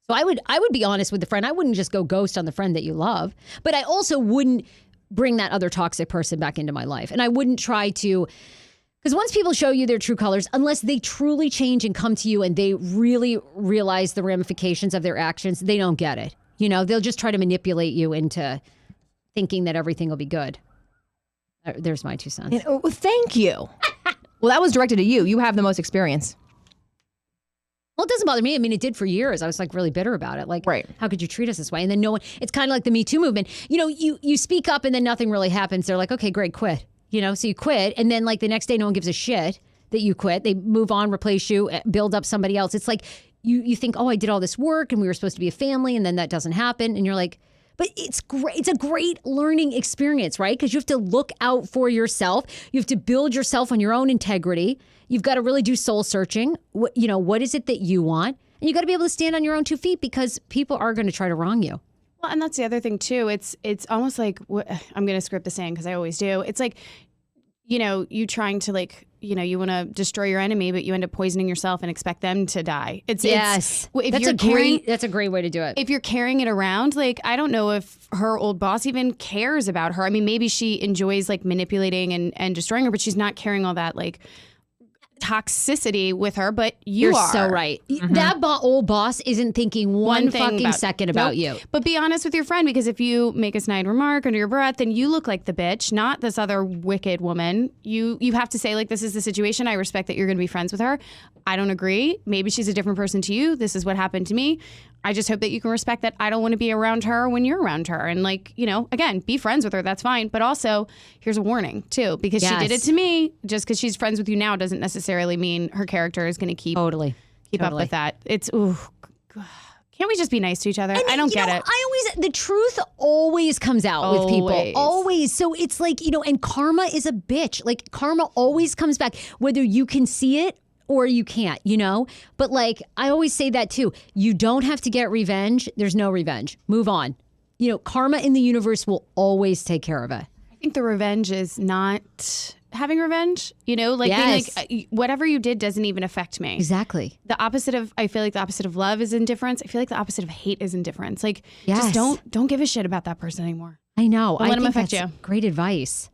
I would be honest with the friend. I wouldn't just go ghost on the friend that you love, but I also wouldn't bring that other toxic person back into my life. And I wouldn't try to. Because once people show you their true colors, unless they truly change and come to you and they really realize the ramifications of their actions, they don't get it. They'll just try to manipulate you into thinking that everything will be good. There's my 2 cents. Thank you. Well, that was directed at you. You have the most experience. Well, it doesn't bother me. It did for years. I was really bitter about it. How could you treat us this way? And then no one, it's kind of like the Me Too movement. You speak up and then nothing really happens. They're like, okay, great, quit. So you quit, and then the next day, no one gives a shit that you quit. They move on, replace you, build up somebody else. It's you think, oh, I did all this work, and we were supposed to be a family, and then that doesn't happen, and you're like, but it's great. It's a great learning experience, right? Because you have to look out for yourself. You have to build yourself on your own integrity. You've got to really do soul searching. What is it that you want? And you got to be able to stand on your own 2 feet because people are going to try to wrong you. Well, and that's the other thing too. It's almost I'm going to script the saying because I always do. It's you trying to you want to destroy your enemy, but you end up poisoning yourself and expect them to die. That's a great way to do it. If you're carrying it around, I don't know if her old boss even cares about her. Maybe she enjoys manipulating and destroying her, but she's not carrying all that toxicity with her, but you You're are. so right. That old boss isn't thinking one thing fucking second about you. But be honest with your friend, because if you make a snide remark under your breath, then you look like the bitch, not this other wicked woman. You have to say, like, this is the situation. I respect that you're going to be friends with her. I don't agree. Maybe she's a different person to you. This is what happened to me. I just hope that you can respect that I don't want to be around her when you're around her. And like, again, be friends with her. That's fine. But also, here's a warning too, because she did it to me. Just because she's friends with you now doesn't necessarily mean her character is going to keep up with that. It's, can't we just be nice to each other? I don't get it. The truth always comes out with people. Always. So it's like, and karma is a bitch. Like karma always comes back, whether you can see it or you can't, But like, I always say that too. You don't have to get revenge. There's no revenge. Move on. Karma in the universe will always take care of it. I think the revenge is not having revenge, being like, whatever you did doesn't even affect me. Exactly. I feel like the opposite of love is indifference. I feel like the opposite of hate is indifference. Like, just don't give a shit about that person anymore. I know. Don't let them affect you. Great advice.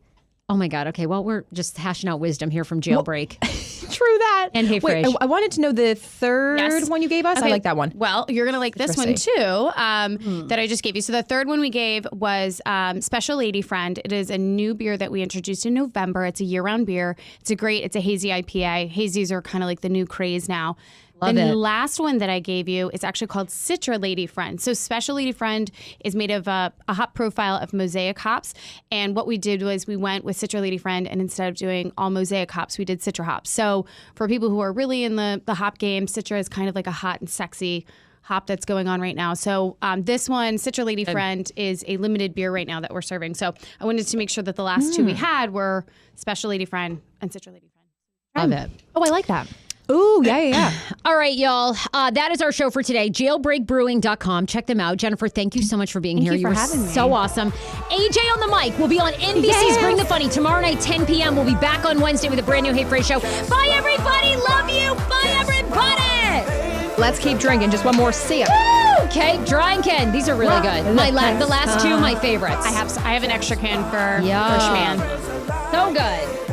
Oh my God. Okay. Well, we're just hashing out wisdom here from Jailbreak. True that. And Hey Fresh. I wanted to know the third one you gave us. Okay. I like that one. Well, you're going to like this one too, that I just gave you. So the third one we gave was Special Lady Friend. It is a new beer that we introduced in November. It's a year-round beer. It's a hazy IPA. Hazies are kind of like the new craze now. The last one that I gave you is actually called Citra Lady Friend. So Special Lady Friend is made of a hop profile of mosaic hops. And what we did was we went with Citra Lady Friend, and instead of doing all mosaic hops, we did Citra hops. So for people who are really in the hop game, Citra is kind of like a hot and sexy hop that's going on right now. So this one, Citra Lady Friend, is a limited beer right now that we're serving. So I wanted to make sure that the last two we had were Special Lady Friend and Citra Lady Friend. Love it. Oh, I like that. Ooh, yeah. All right, y'all. That is our show for today. Jailbreakbrewing.com. Check them out. Jennifer, thank you so much for being here. You for having me. So awesome. AJ on the mic. We'll be on NBC's Bring the Funny tomorrow night, 10 p.m. We'll be back on Wednesday with a brand new Hey Fresh show. Bye, everybody. Love you. Bye, everybody. Let's keep drinking. Just one more sip. Woo! Okay, Dry and Ken. These are really good. The last two, my favorites. I have an extra can for Schman. So good.